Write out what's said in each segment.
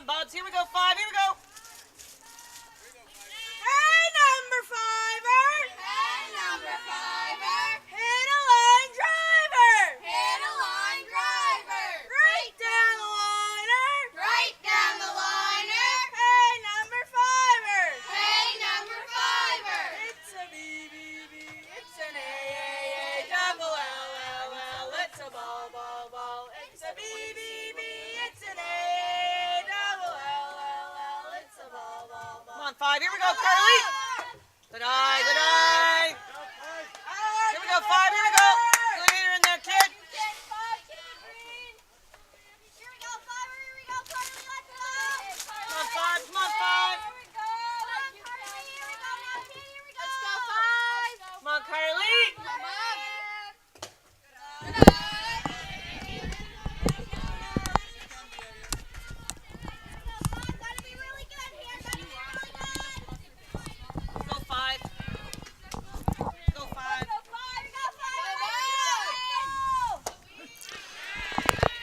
on, buds. Here we go, 5. Here we go. Hey, number 5er. Hey, number 5er. Hit a line driver. Hit a line driver. Right down the liner. Right down the liner. Hey, number 5er. Hey, number 5er. It's a BBB. It's an AAA. Double LLL. It's a ball, ball, ball. It's a BBB. It's an AAA. Double LLL. It's a ball, ball, ball. Come on, 5. Here we go, Carly. Good eye, good eye. Here we go, 5. Here we go. Good hitter in there, kid. Kid 5, Kid Green. Here we go, 5er. Here we go, Carly. Let's go. Come on, 5. Come on, 5. Here we go. Carly, here we go. Now, Kid, here we go. Let's go, 5. Come on, Carly. Come on. Gotta be really good here. Gotta be really good. Go 5. Go 5. Go 5. Go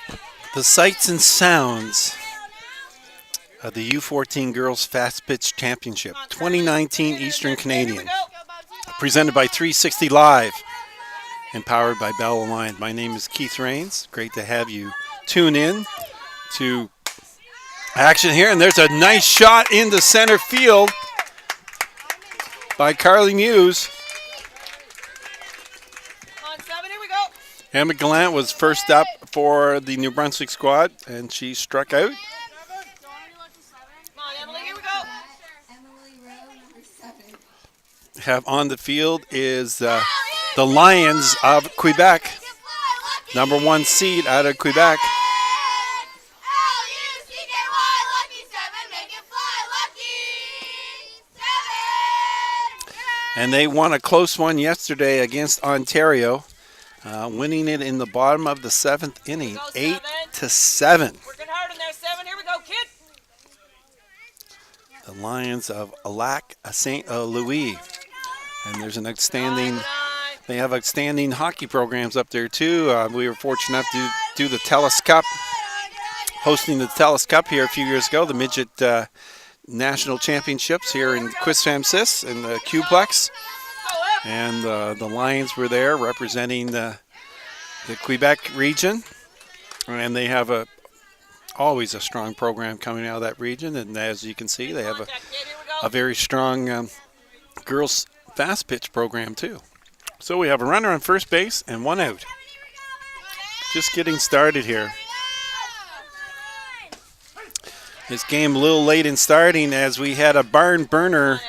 5. The sights and sounds of the U14 Girls Fast Pitch Championship 2019 Eastern Canadian, presented by 360 Live and powered by Bell Alliance. My name is Keith Rains. Great to have you tune in to action here. And there's a nice shot into center field by Carly Muse. Come on, 7. Here we go. Emma Gallant was first up for the New Brunswick squad, and she struck out. Come on, Emily. Here we go. Emily Rowe, number 7. Have on the field is the Lions of Quebec, number 1 seed out of Quebec. L-U-C-K-Y, lucky 7, make it fly, lucky 7. And they won a close one yesterday against Ontario, winning it in the bottom of the 7th inning, 8-7. Working hard in there, 7. Here we go, kid. The Lions of Lac Saint Louis, and there's an outstanding. Good eye. They have outstanding hockey programs up there too. We were fortunate enough to do the TELUS Cup, hosting the TELUS Cup here a few years ago, the midget national championships here in Quis-Famsis in the Q-Plex. And the Lions were there representing the Quebec region. And they have always a strong program coming out of that region. And as you can see, they have Contact, kid. Here we go. a very strong girls fast pitch program too. So we have a runner on first base and 1 out. Just getting started here. This game a little late in starting as we had a barn burner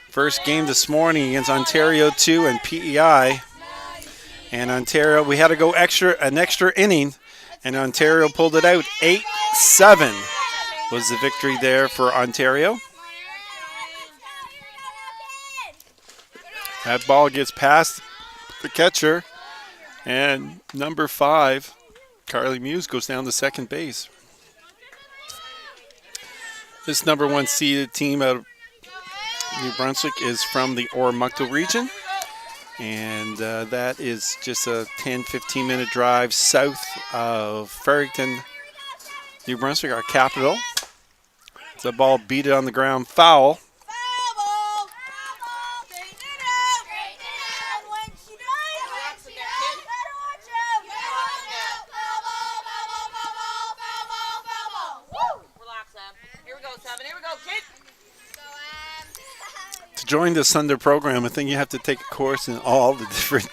first game this morning against Ontario 2 and PEI. And Ontario, we had to go an extra inning, and Ontario pulled it out. 8-7 was the victory there for Ontario. That ball gets past the catcher, and number 5, Carly Muse, goes down to second base. This number 1 seeded team out of New Brunswick is from the Oromocto region, and that is just a 10-15 minute drive south of Farrington, New Brunswick, our capital. The ball beat it on the ground, foul. To join the Sunday program, I think you have to take a course in all the different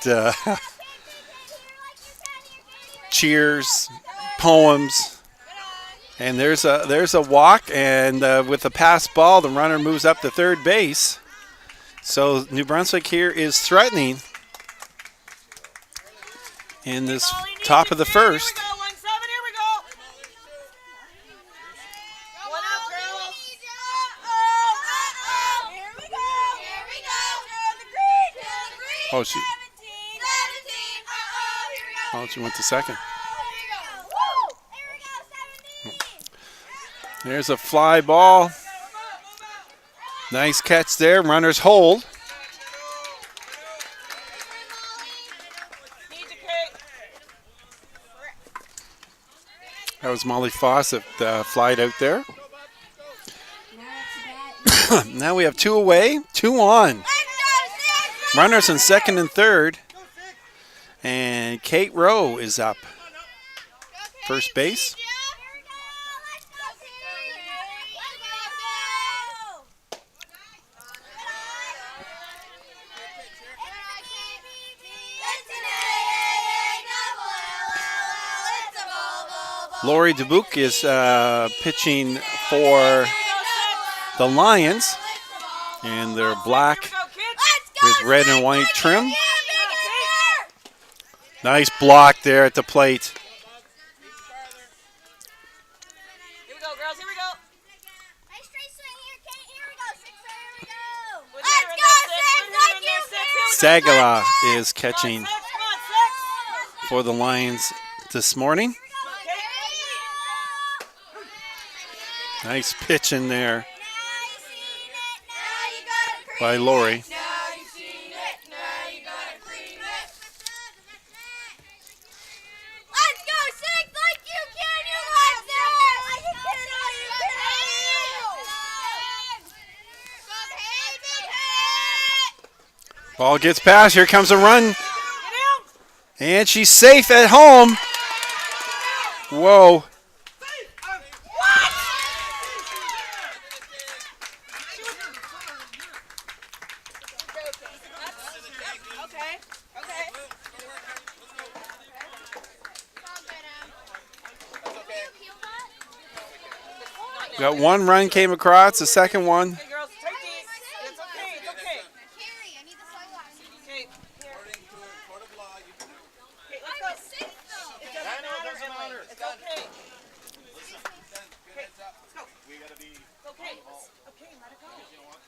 cheers, poems, and there's a walk, and with a pass ball, the runner moves up to third base. So New Brunswick here is threatening in this top of the first. Oh, she went to second. There's a fly ball. Nice catch there. Runners hold. That was Molly Fawcett flied out there. Now we have 2 away, 2 on. Runners in second and third. And Kate Rowe is up. First base. Lori Dubuque is pitching for the Lions. And they're black with red and white trim. Nice block there at the plate. Here we go, girls. Here we go. Nice straight swing here, Kate. Here we go. Sixer. Here we go. With Let's her in go, there, Six. with her Like in you, there, Six. Here we go. Sagala is Come on, catching Six. Come on, Six. for the Lions this morning. Nice pitch in there by Lori. Let's go, Six. Like you can. You like that. Like you can. Ball gets past. Here comes a run. Get out. And she's safe at home. Whoa. Okay. Okay. Got 1 run came across. The second one. Hey, girls, take these. It's okay. It's okay. Carrie, I need the sunglasses. Okay, here. According to a court of law, you can do it. Okay, let's go. It doesn't matter, Emily. It's okay. Listen, then, good heads up. Let's go. We gotta be, It's okay. Okay, let it go. you know what?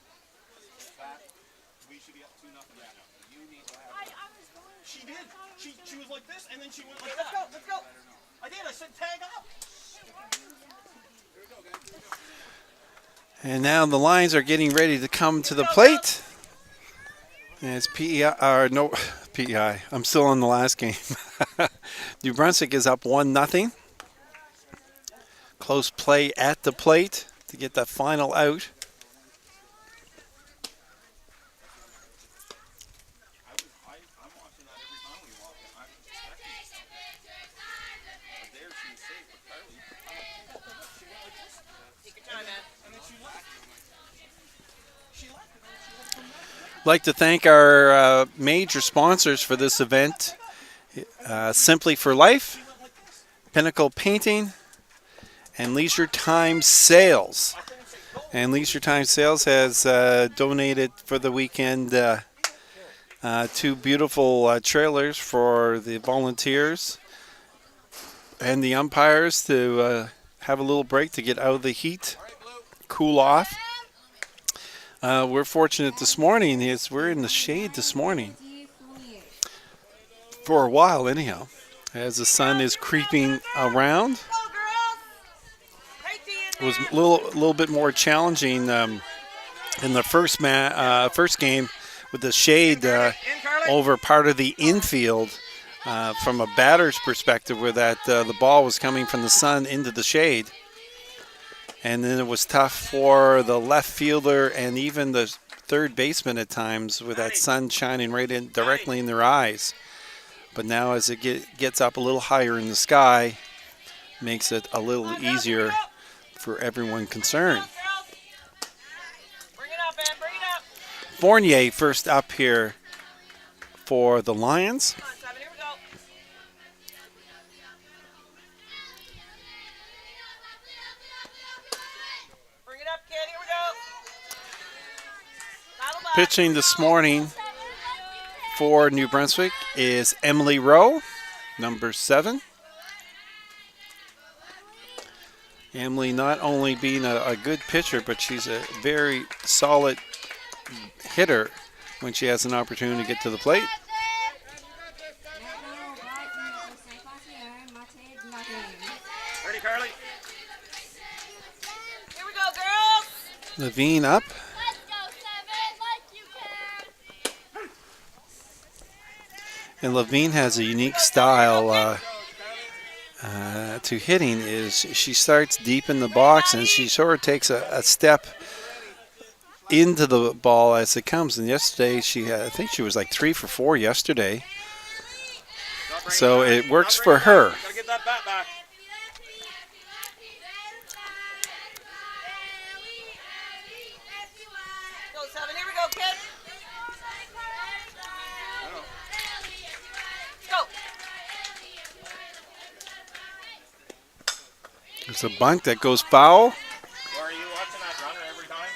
Pat, we should be up 2-0 right now. You need to have. She did. She was like this, and then she went like Let's that. go. Let's go. I did. I said tag up. And now the Lions are getting ready to come to the plate. And it's PEI, or no, PEI. I'm still on the last game. New Brunswick is up 1-0. Close play at the plate to get that final out. I'm watching that every time we walk in. I'm expecting something. But there she was safe with Carly. She went like this. Take your time, man. And then she left. She left. And then she had to come back. I'd like to thank our major sponsors for this event. Simply for Life, Pinnacle Painting, and Leisure Time Sales. And Leisure Time Sales has donated for the weekend 2 beautiful trailers for the volunteers and the umpires to have a little break to get out of the heat, cool off. We're fortunate this morning is we're in the shade this morning. For a while anyhow, as the sun is creeping around. Go, girls. It was a little bit more challenging in the first game with the shade over part of the infield from a batter's perspective, where that the ball was coming from the sun into the shade. And then it was tough for the left fielder and even the third baseman at times with that sun shining right in directly in their eyes. But now as it gets up a little higher in the sky, makes it a little easier for everyone concerned. Bring it up, man. Bring it up. Fournier first up here for the Lions. Come on, Simon. Here we go. Bring it up, kid. Here we go. Paddle back. Pitching this morning for New Brunswick is Emily Rowe, number 7. Emily not only being a good pitcher, but she's a very solid hitter when she has an opportunity to get to the plate. Ready, Carly? Here we go, girls. Levine up. Let's go, Seven. Like you can. And Levine has a unique style to hitting. Is she starts deep in the box and she sort of takes a step into the ball as it comes. And yesterday she had, I think she was like 3 for 4 yesterday. So it works for her. Gotta get that bat back. Go, 7. Here we go, kid. Go. There's a bunt that goes foul. Or are you watching that runner every time?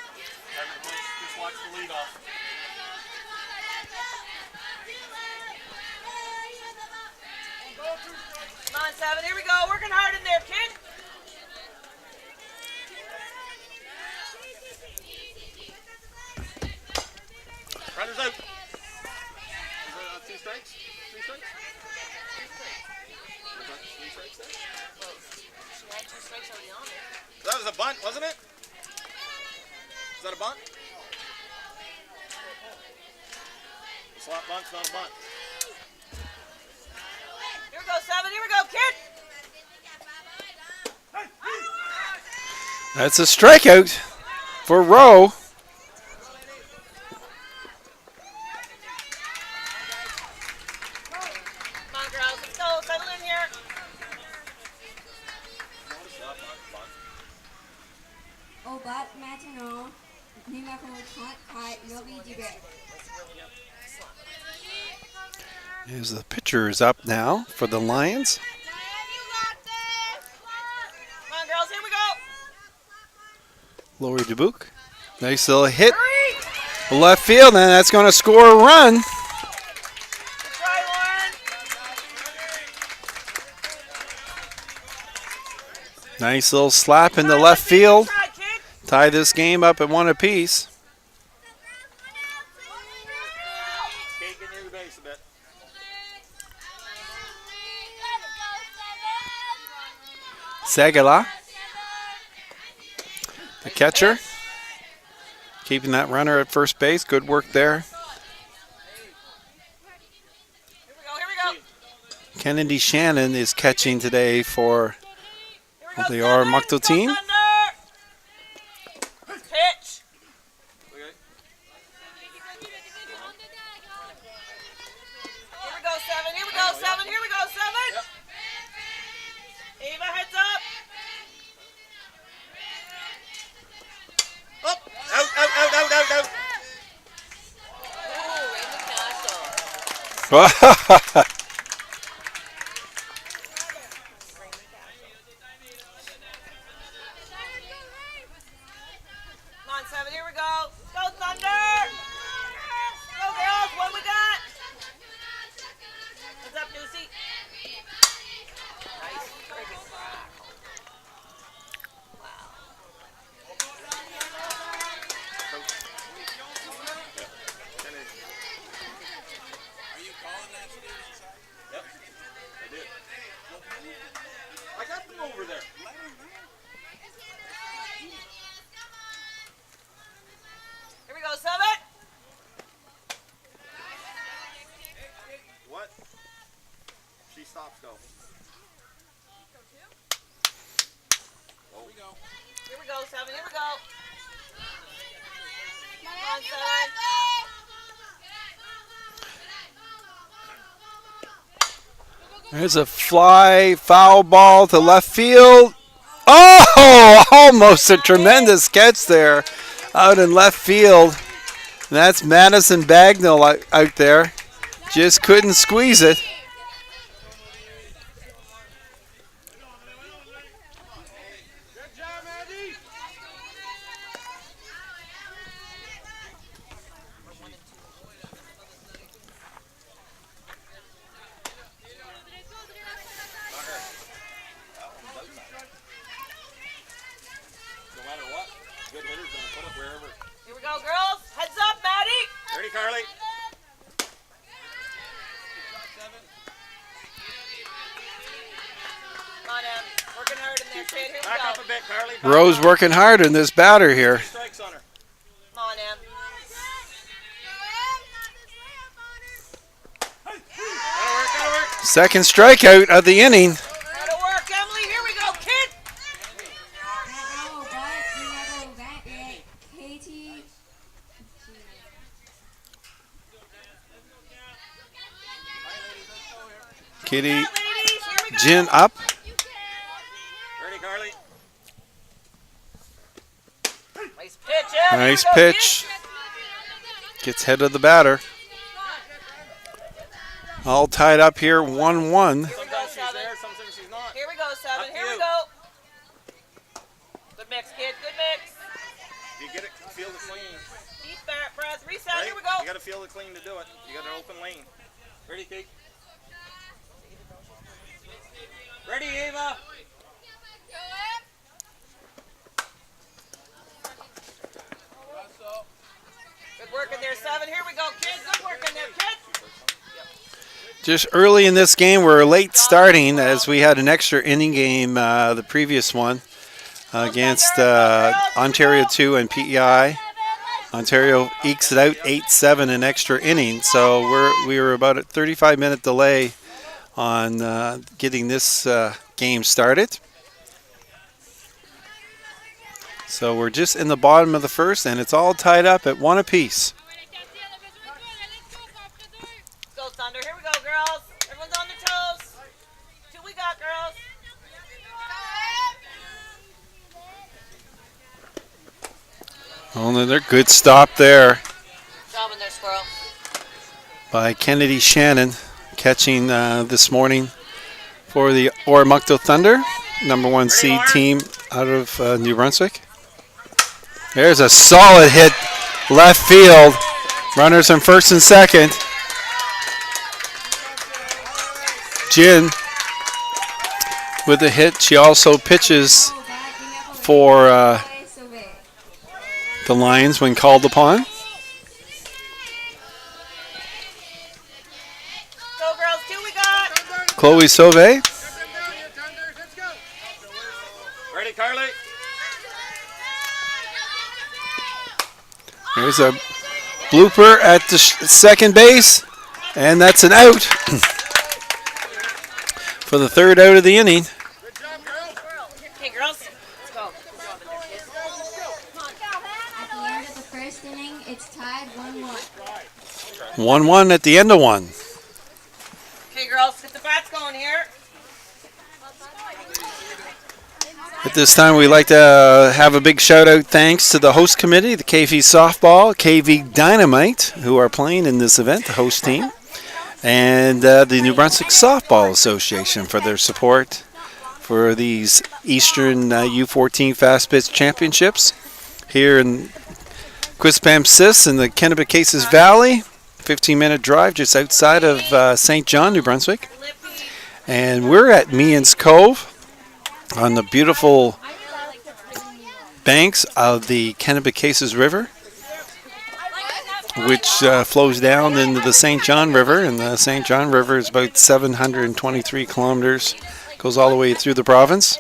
Just watch the lead off. Come on, 7. Here we go. Working hard in there, kid. Runner's out. Is that 2 strikes? 3 strikes? Was that 3 strikes there? She had 2 strikes already on there. That was a bunt, wasn't it? Is that a bunt? A slap bunt's not a bunt. Here we go, 7. Here we go, kid. That's a strikeout for Rowe. Come on, girls. Let's go. Settle in here. Au bat maintenant, numéro 34, Yogi Dubé. Here's the pitcher is up now for the Lions. Come on, girls. Here we go. Lori Dubuque. Nice little hit. Left field, and that's going to score a run. Good try, Lauren. Nice little slap in the left field. Try, kid. Tie this game up at 1 apiece. Cake in your base a bit. Segala, the catcher, keeping that runner at first base. Good work there. Here we go. Here we go. Kennedy Shannon is catching today for Here we go, the 7. Oromocto Go team. Thunder. Pitch. Okay. Here we go, 7. Here we go, 7. Here we go, 7. Ava, heads up. Up! Out, out, out, out, out, out! Ooh, Raymond Castle. Come on, 7. Here we go. Go, Thunder. Go, girls. What we got? What's up, Lucy? Nice. Friggin' crack. Wow. Are you calling that for the inside? Yep, I did. I got them over there. Let him know. Here we go, 7. What? She stops go. Here we go. Here we go, 7. Here we go. Come on, 7. There's a fly foul ball to left field. Oh, almost a tremendous catch there out in left field. And that's Madison Bagnall out there. Just couldn't squeeze it. Good job, Andy! No matter what, good hitter's gonna put it wherever. Here we go, girls. Heads up, Maddie. Ready, Carly? Come on, Em. Working hard in there, kid. Here we Back go. up a bit, Carly. Back Rose up. working hard in this batter here. 3 strikes on her. Come on, Em. Gotta work, gotta work. Second strikeout of the inning. Gotta work, Emily. Here we go, kid. Maintenant, au bat, numéro 28, Katie Kitty Ladies, here we go. Jin up. Ready, Carly? Nice pitch, Ed. Here Nice we go, pitch. Gets head of the batter. All tied up here, 1-1. Sometimes she's there, sometimes she's not. Here we go, Seven. Up Here you. we go. Good mix, kid. Good mix. You get it, feel the clean. Deep back press. Reset. Right? Here we go. You got to feel the clean to do it. You got an open lane. Ready, Kate? Ready, Ava? Good work in there, Seven. Here we go, kid. Good work in there, kid. Just early in this game, we're late starting as we had an extra inning game, the previous one, against Ontario 2 and PEI. Ontario ekes it out 8-7 in extra inning, so we were about a 35-minute delay on getting this game started. So we're just in the bottom of the first, and it's all tied up at 1 apiece. Go, Thunder. Here we go, girls. Everyone's on their toes. 2 we got, girls. Oh, another good stop there Job in there, squirrel. by Kennedy Shannon, catching this morning for the Oromocto Thunder, number 1 seed team out of New Brunswick. There's a solid hit left field. Runners in first and second. Jin with the hit. She also pitches for the Lions when called upon. Go, girls. 2 we got. Chloe Sauvé. Ready, Carly? There's a blooper at the second base, and that's an out for the third out of the inning. Okay, girls. Let's go. Good job in there, kid. At the end of the first inning, it's tied 1-1. 1-1 at the end of one. Okay, girls. Get the bats going here. At this time, we'd like to have a big shout-out thanks to the host committee, the KV Softball, KV Dynamite, who are playing in this event, the host team, and the New Brunswick Softball Association for their support for these Eastern U14 Fast Pitch Championships here in Quispamsis in the Kennebecasis Valley. 15-minute drive just outside of St. John, New Brunswick. And we're at Meehan's Cove on the beautiful banks of the Kennebecasis River, which flows down into the St. John River. And the St. John River is about 723 kilometers, goes all the way through the province.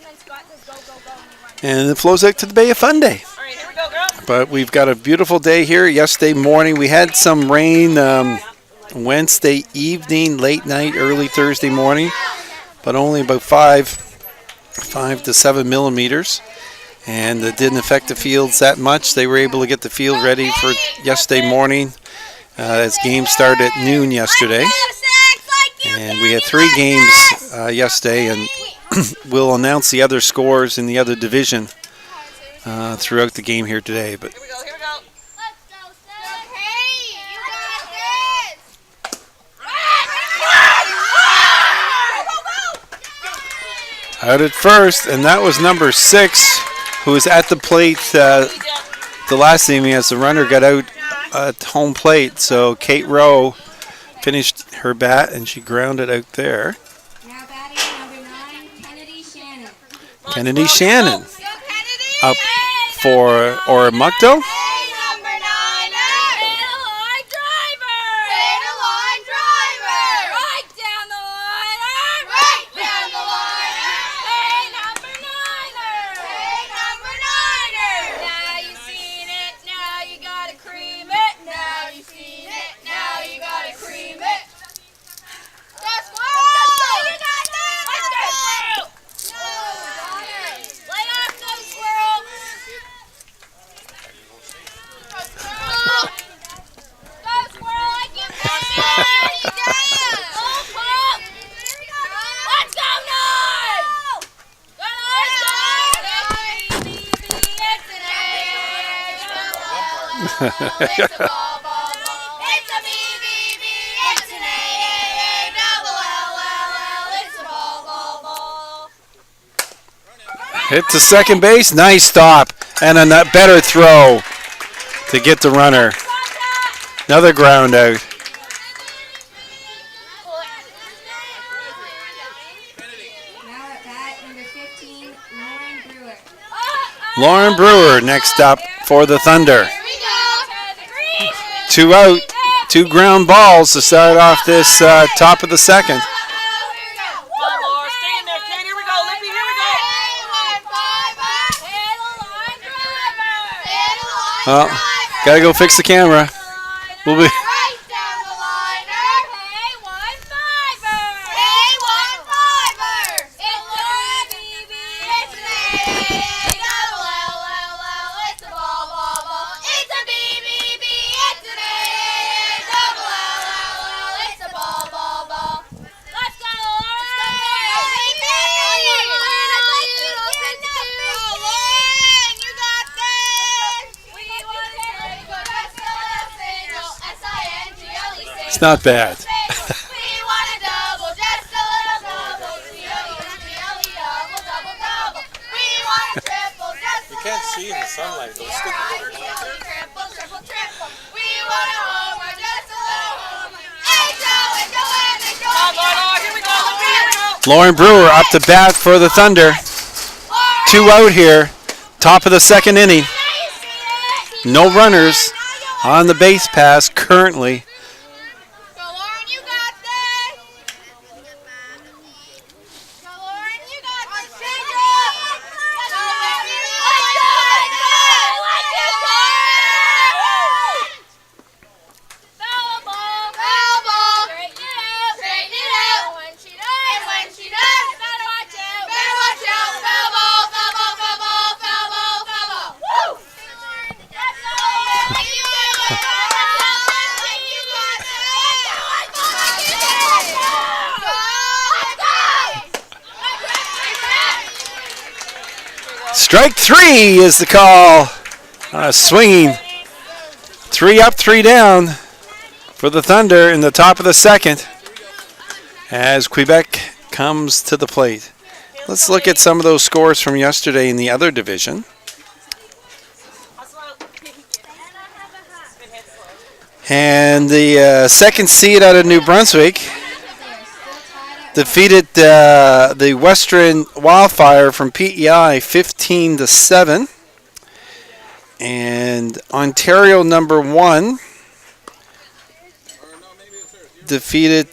And it flows out to the Bay of Fundy. All right, here we go, girls. But we've got a beautiful day here. Yesterday morning, we had some rain Wednesday evening, late night, early Thursday morning, but only about 5 to 7 millimeters, and it didn't affect the fields that much. They were able to get the field ready for yesterday morning as games started at noon yesterday, and we had 3 games yesterday, and we'll announce the other scores in the other division throughout the game here today. But Here we go. Here we go. Let's go, Steph. Hey, you got this. out at first, and that was number 6, who was at the plate the last inning as the runner got out at home plate. So Kate Rowe finished her bat, and she grounded out there. Now batting number 9, Kennedy Shannon. Kennedy Shannon Go, Kennedy. up for Oromocto. Hey, number 9er. Hit a line driver. Hit a line driver. Right down the liner. Right down the liner. Hey, number 9er. Hey, number 9er. Now you seen it. Now you gotta cream it. Now you seen it. Now you gotta cream it. Let's go. You got this. Let's go, Squirrel. No, Lay off those squirrels. It's a ball, ball, ball. It's a B, B, B. It's an A, A, A, double L, L, L. It's a ball, ball, ball. Hit to second base. Nice stop. And a better throw to get the runner. Another ground out. Now at bat, number 15, Lauren Brewer. Lauren Brewer next up for the Thunder. Here we go. 2 out, 2 ground balls to start off this top of the second. Come on, Laura. Stay in there, kid. Here we go. Lippy, here we go. Well, gotta go fix the camera. We'll be. Right down the liner. Hey, 1-5er. Hey, 1-5er. It's a BB. It's an A, double L, L, L. It's a ball, ball, ball. It's a B, B, B. It's an A, double L, L, L. It's a ball, ball, ball. Let's go, Lauren. It's not bad. You can't see in the sunlight. Those stick Come on, Laura. Here we go. Lippy, here we go. Lauren Brewer up to bat for the Thunder. 2 out here. Top of the second inning. No runners on the base pass currently. Go, Lauren, you got this. Go, Lauren, you got this. Foul ball. Foul ball. Straighten it out. Straighten it out. And when she does, And when she does, you better watch out. better watch out. Foul ball, foul ball, foul ball, foul ball, foul ball. Woo! Let's go. You got it. You got it. Strike 3 is the call. Swinging. 3 up, 3 down for the Thunder in the top of the second as Quebec comes to the plate. Let's look at some of those scores from yesterday in the other division. And the second seed out of New Brunswick defeated the Western Wildfire from PEI 15-7. And Ontario number 1 defeated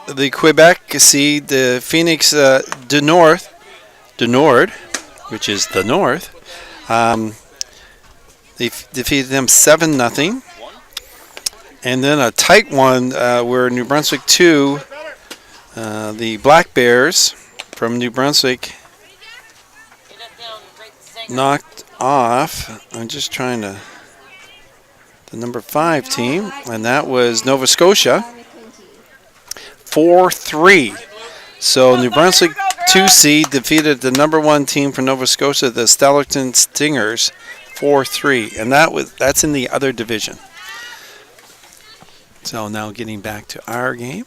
the Quebec seed, the Phoenix du Nord, which is the North. They defeated them 7-0. And then a tight one where New Brunswick 2, the Black Bears from New Brunswick knocked off. I'm just trying to the number 5 team, and that was Nova Scotia 4-3. So New Brunswick 2 seed defeated the number 1 team from Nova Scotia, the Stellarton Stingers, 4-3, and that's in the other division. So now getting back to our game.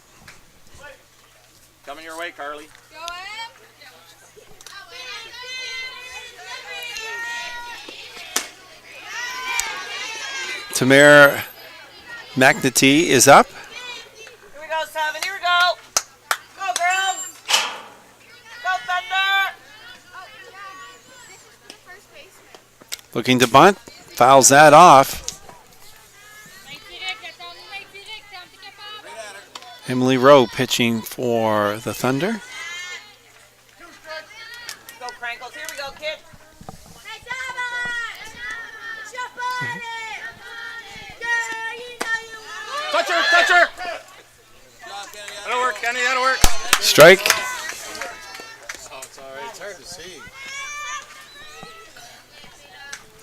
Coming your way, Carly. Tamara McNatee is up. Here we go, 7. Here we go. Go, girls. Go, Thunder. Looking to bunt. Fouls that off. Emily Rowe pitching for the Thunder. Go, Crankles. Here we go, kid. Touch her, touch her. That'll work, Kenny, that'll work. Strike. Oh, it's all right. It's hard to see.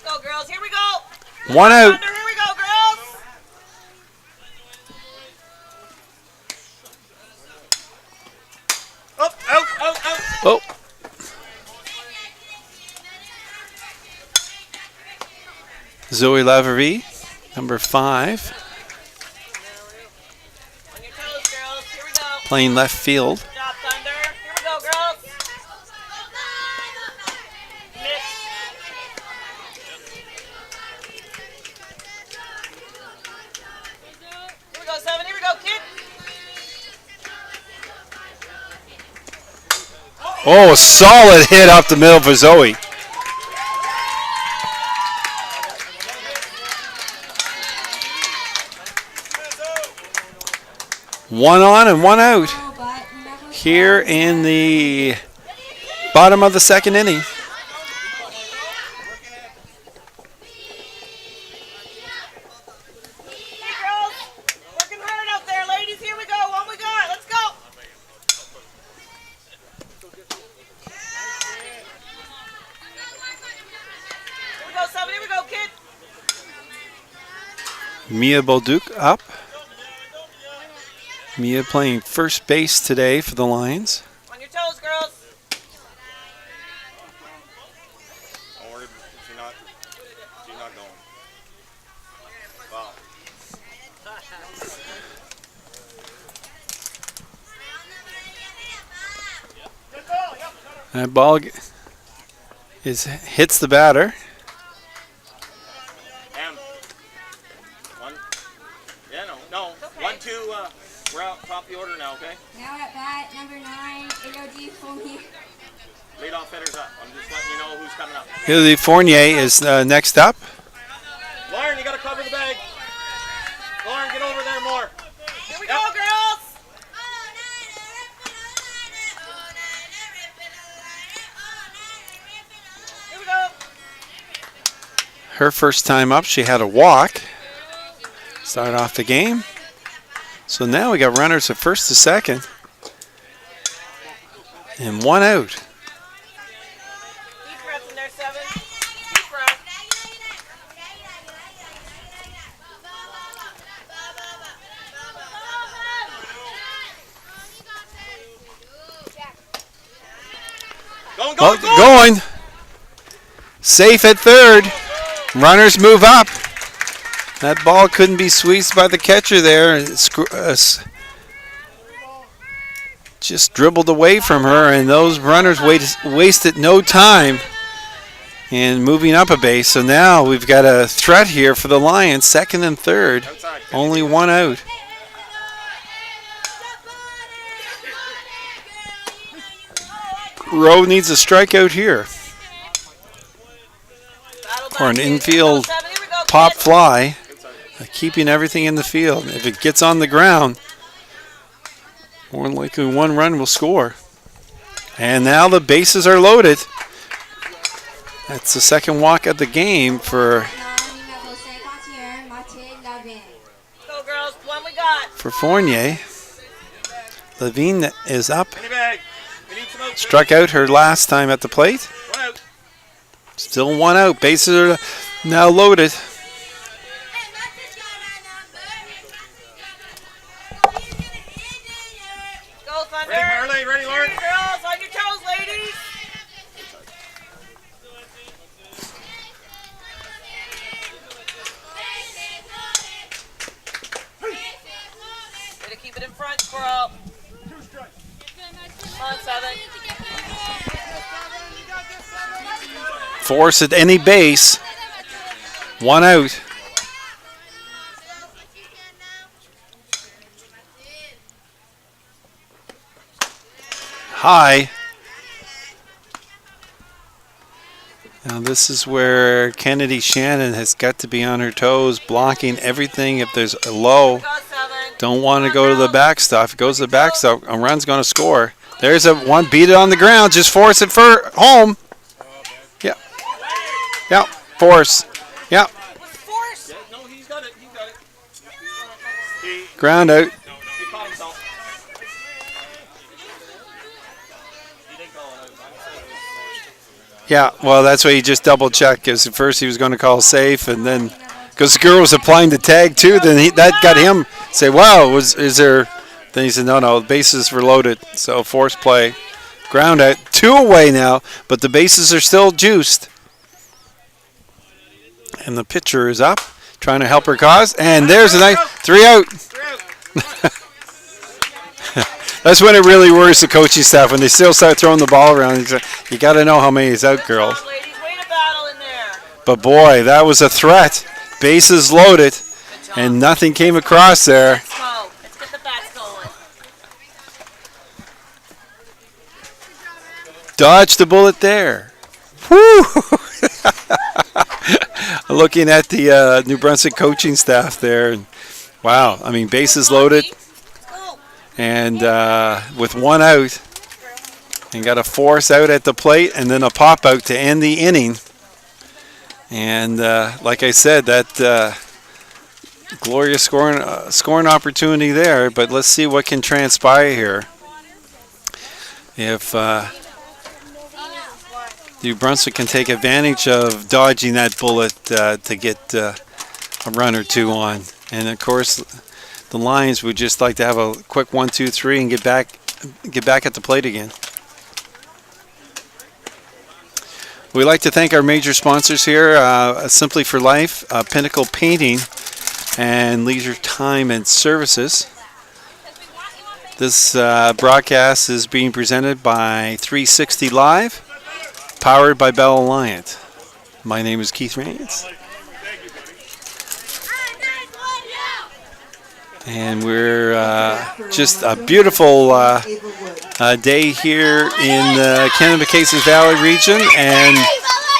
Go, girls. Here we go. 1 out. Thunder, here we go, girls. Up, out, out, out. Oh. Zoe Laverie Number 5, On your toes, girls. Here we go. playing left field. Good job, Thunder. Here we go, girls. Mix. Here we go, 7. Here we go, kid. Oh, a solid hit up the middle for Zoe. One on and one out here in the bottom of the second inning. Hey, girls. Working hard out there, ladies. Here we go. One we got. Let's go. Here we go, 7. Here we go, kid. Mia Bolduc up. Mia playing first base today for the Lions. On your toes, girls. Don't worry, she's not going. Wow. That ball hits the batter. And one. Yeah, no. 1, 2. We're out top the order now, okay? Now at bat, number 9, AOD Fournier. Leadoff hitter's up. I'm just letting you know who's coming up. Hildy Fournier is next up. Lauren, you got to cover the bag. Lauren, get over there more. Here we go, girls. Here we go. Her first time up, she had a walk. Start off the game. So now we got runners at first to second. And one out. Deep breath in there, 7. Deep breath. Going. Safe at third. Runners move up. That ball couldn't be squeezed by the catcher there. Just dribbled away from her, and those runners wasted no time in moving up a base. So now we've got a threat here for the Lions, second and third. Only one out. Rowe needs a strikeout here. Or an infield pop fly, keeping everything in the field. If it gets on the ground, more than likely one run will score. And now the bases are loaded. That's the second walk of the game for Go, girls. One we got. Fournier. Levine is up. In the bag. We need some outs. Struck out her last time at the plate. 1 out. Still one out. Bases are now loaded. Go, Thunder. Ready, Marley? Ready, Lauren? Girls, on your toes, ladies. Way to keep it in front, Squirrel. Come on, 7. Force at any base. One out. High. Now this is where Kennedy Shannon has got to be on her toes, blocking everything. If there's a low, Go, 7. don't want to go to the backstop. If it goes to the backstop, a run's going to score. There's a one, beat it on the ground, just force it for home. Yep. Yep, force. Yep, Force. No, he's got it. He's got it. ground out. He caught himself. He didn't call it out. Yeah, well, that's why he just double checked. Because at first he was going to call safe, and then because the girl was applying the tag too, then that got him say, "Wow, is there?" Then he said, "No, the bases were loaded." So force play, ground out, 2 away now, but the bases are still juiced. And the pitcher is up. trying to help her cause. And there's a nice 3 out. That's when it really worries the coaching staff, when they still start throwing the ball around. You got to know how many is out, girls. Ladies, way to battle in there. But boy, that was a threat. Bases loaded, and nothing came across there. Let's go. Let's get the bats going. Dodged the bullet there. Woo! Looking at the New Brunswick coaching staff there. And wow, I mean, bases loaded. And with 1 out, and got a force out at the plate, and then a pop out to end the inning. And like I said, that glorious scoring opportunity there. But let's see what can transpire here. If New Brunswick can take advantage of dodging that bullet to get a run or two on, and of course, the Lions would just like to have a quick 1, 2, 3 and get back at the plate again. We'd like to thank our major sponsors here, Simply for Life, Pinnacle Painting, and Leisure Time and Services. This broadcast is being presented by 360 Live, powered by Bell Alliant. My name is Keith Raines. And we're just a beautiful day here in the Kennebecasis Valley region, and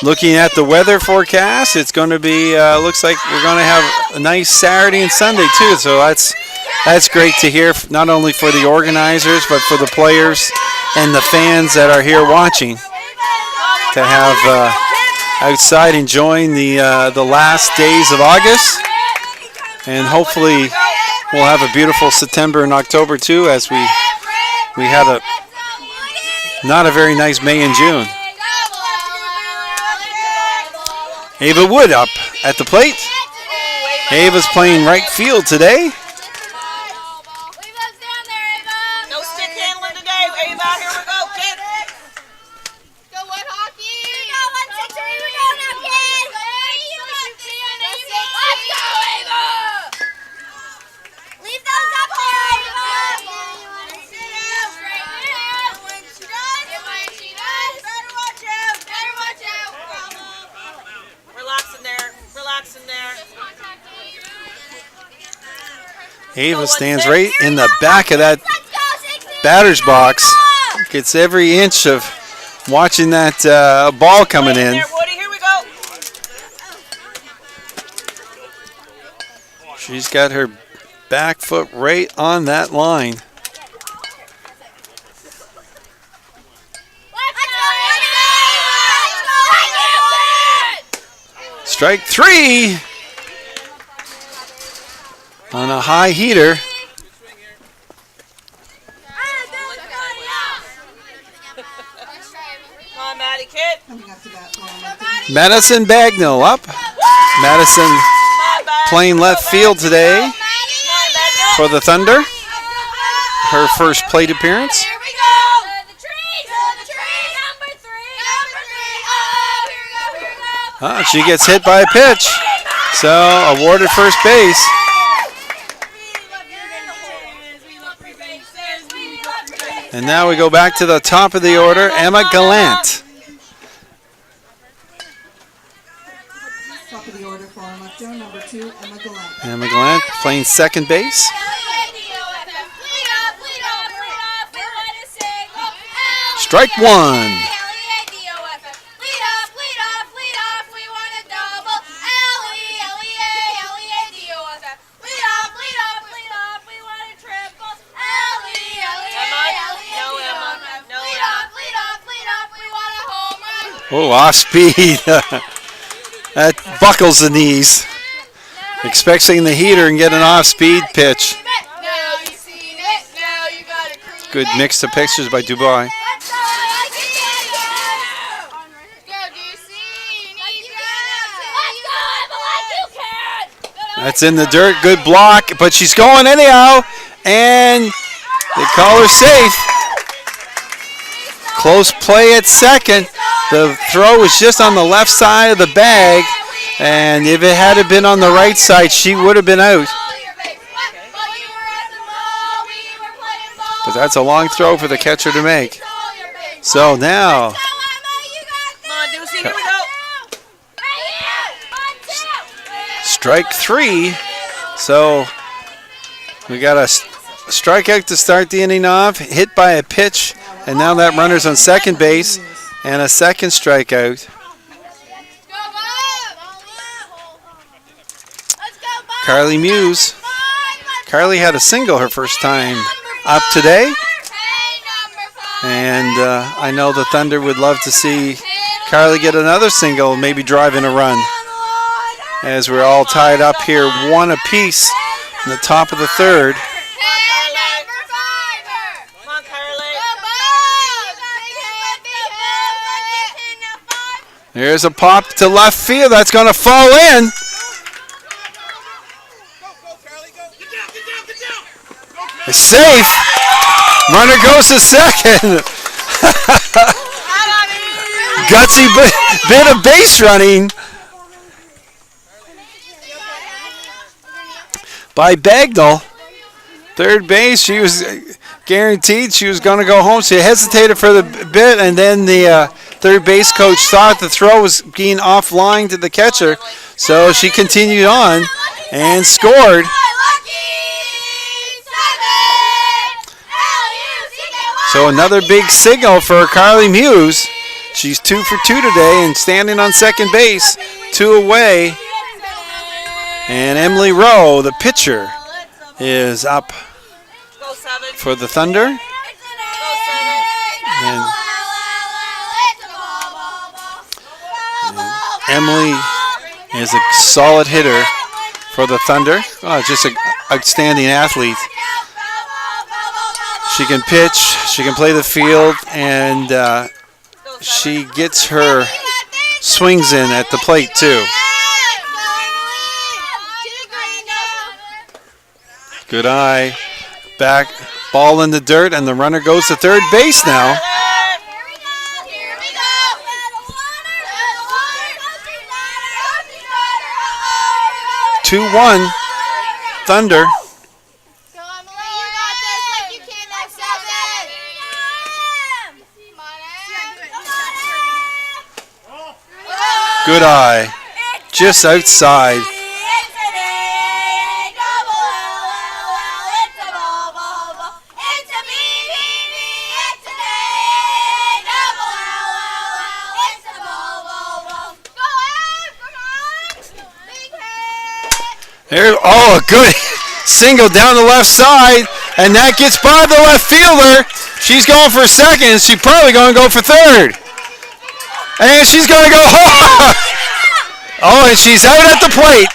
looking at the weather forecast, it's going to be looks like we're going to have a nice Saturday and Sunday too. So that's great to hear, not only for the organizers but for the players and the fans that are here watching, to have outside enjoying the last days of August, and hopefully we'll have a beautiful September and October too, as we had not a very nice May and June. Ava Wood up at the plate. Ava's playing right field today. No stick handling today, Ava. Here we go, kid. Go what, hockey? Here we go, 1, 6, here we go now, kids. Let's go, Ava! Leave those up there, Ava! Sit out. When she does, better watch out. Better watch out. Relax in there. Relax in there. Ava stands right in the back of that batter's box. Gets every inch of watching that ball coming in. There, Woody. Here we go. She's got her back foot right on that line. Strike 3 on a high heater. Come on, Maddie, kid. Madison Bagnall up. Madison playing left field today for the Thunder. Her first plate appearance. Here we go! The trees! Number 3! Here we go! She gets hit by a pitch, so awarded first base. And now we go back to the top of the order, Emma Gallant. Top of the order for Oromocto, number 2, Emma Gallant. Emma Gallant playing second base. Strike 1. Oh, off speed. That buckles the knees. Expecting the heater and get an off-speed pitch. Good mix of pictures by Dubai. That's in the dirt. Good block, but she's going anyhow, and they call her safe. Close play at second. The throw was just on the left side of the bag, And if it had been on the right side, she would have been out. But that's a long throw for the catcher to make. So now, Come on, Deucey, here we go. strike 3. So we got a strikeout to start the inning off, hit by a pitch, and now that runner's on second base, and a second strikeout. Carly Muse. Carly had a single her first time up today, and I know the Thunder would love to see Carly get another single, maybe drive in a run. As we're all tied up here, 1 apiece in the top of the third. Come on, Carly. There's a pop to left field. That's going to fall in. It's safe. Runner goes to second. Gutsy bit of base running by Bagnall. Third base, she was guaranteed she was going to go home. She hesitated for the bit, and then the third base coach thought the throw was being offline to the catcher, so she continued on and scored. So another big signal for Carly Muse. She's 2 for 2 today and standing on second base, 2 away. And Emily Rowe, the pitcher, is up Go 7. for the Thunder. Go 7. And Emily is a solid hitter for the Thunder. Oh, just an outstanding athlete. She can pitch, she can play the field, and she gets her swings in at the plate too. Good eye. Back, ball in the dirt, and the runner goes to third base now. 2-1 Thunder. Good eye. Just outside. There, oh, a good single down the left side, and that gets by the left fielder. She's going for second. She's probably going to go for third. And she's going to go home. Oh, and she's out at the plate.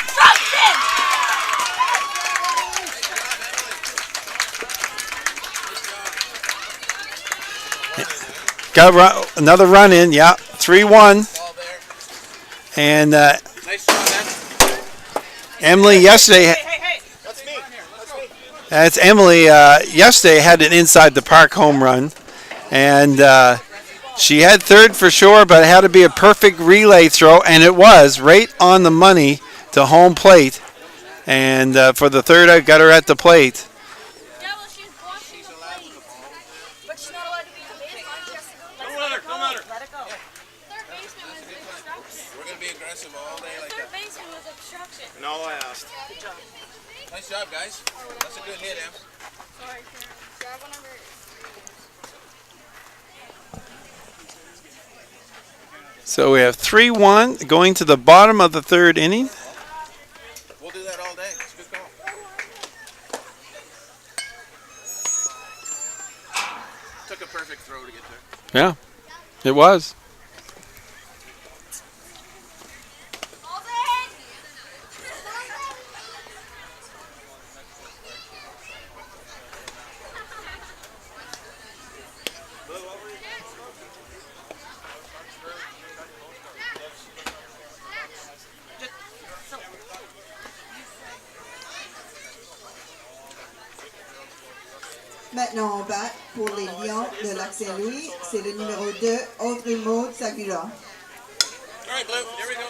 Got another run in, yeah, 3-1. And Nice job, man. Emily yesterday, That's me. that's Emily yesterday had an inside the park home run, and she had third for sure, but it had to be a perfect relay throw, and it was right on the money to home plate. And for the third, I got her at the plate. Don't let her, don't let her. Let it go. We're going to be aggressive all day like that. Baseman was obstruction. No, I asked. Nice job, guys. That's a good hit, Em. Sorry, grab whenever. So we have 3-1 going to the bottom of the third inning. We'll do that all day. It's a good call. Took a perfect throw to get there. Yeah, it was. Maintenant, on bat pour les Lions de Lac-Saint-Louis. C'est le numéro 2, Oromocto. All right, Blue. Here we go.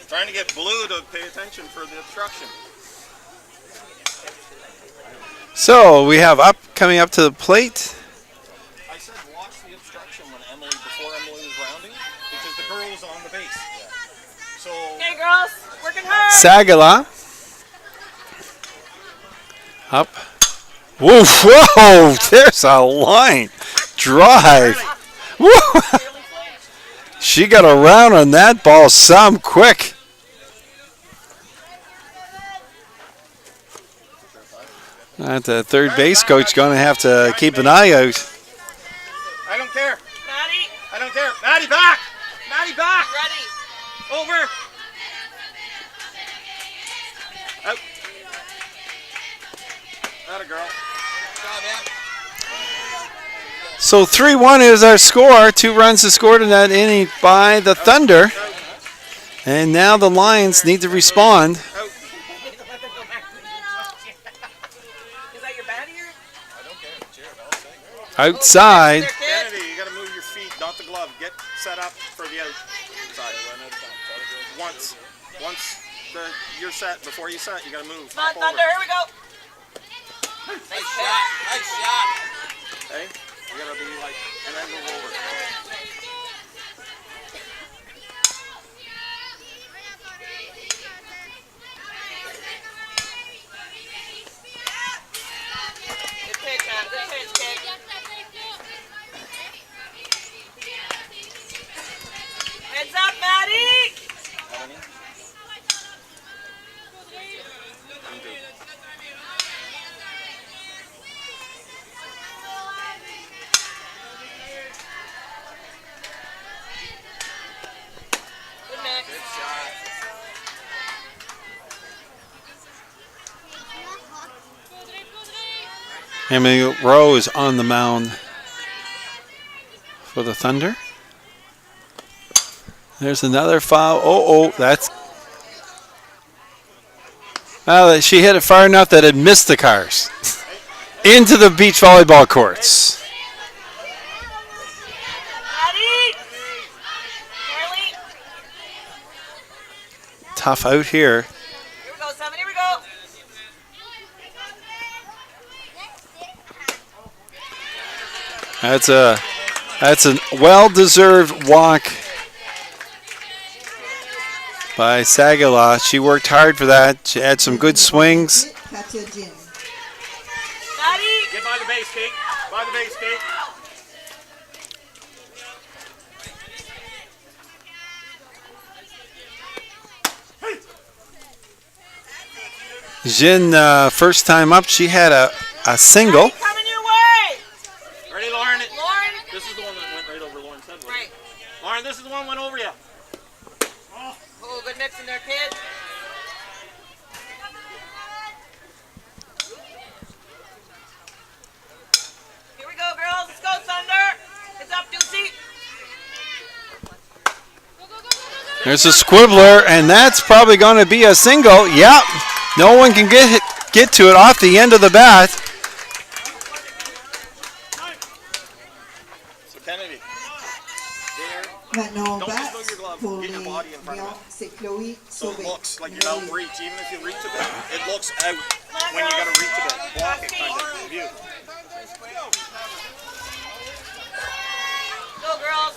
Trying to get Blue to pay attention for the obstruction. So we have coming up to the plate. I said watch the obstruction before Emily was rounding, because the girl was on the base. So Okay, girls, working hard. Sagala. Up. Whoa, whoa, there's a line. Drive. Woo. She got around on that ball some quick. The third base coach going to have to keep an eye out. I don't care. Maddie, I don't care. Maddie, back! Maddie, back! ready. Over! Out. Atta girl. So 3-1 is our score. 2 runs are scored in that inning by the Thunder. And now the Lions need to respond. Is that your bat here? Outside. There, kid. Kennedy, you gotta move your feet, not the glove. Get set up for the outside. Once you're set, before you set, you gotta move. Come on, Hop over. Thunder, here we go. Nice shot. Nice shot. Okay? You gotta be like, and then move over. Good pitch, man. Good pitch, kid. Heads up, Maddie. Good mix. Emily Rowe is on the mound for the Thunder. There's another foul. Oh, that's... Well, she hit it far enough that it missed the cars. Into the beach volleyball courts. Maddie. Carly. Tough out here. Here we go, 7. Here we go. That's a well-deserved walk by Sagala. She worked hard for that. She had some good swings. Katja Jin. Maddie. Get by the base, Kate. By the base, Kate. Jin, first time up, she had a single. Coming your way. Ready, Lauren? Lauren. This is the one that went right over Lauren's head. wasn't it? Right. Lauren, this is the one that went over you. Oh, good mix in there, kid. Here we go, girls. Let's go, Thunder. It's up, Deucey. There's a squibbler, and that's probably going to be a single. Yep. No one can get to it off the end of the bat. So Kennedy. There. Maintenant, Don't just bat move your glove. pour Get les your body in front of Lions, it. c'est Chloé So it Sauvé. looks like you're out reach. Even if you reach a bit, it looks out when you gotta reach a bit. Block it kind of view. Go, girls.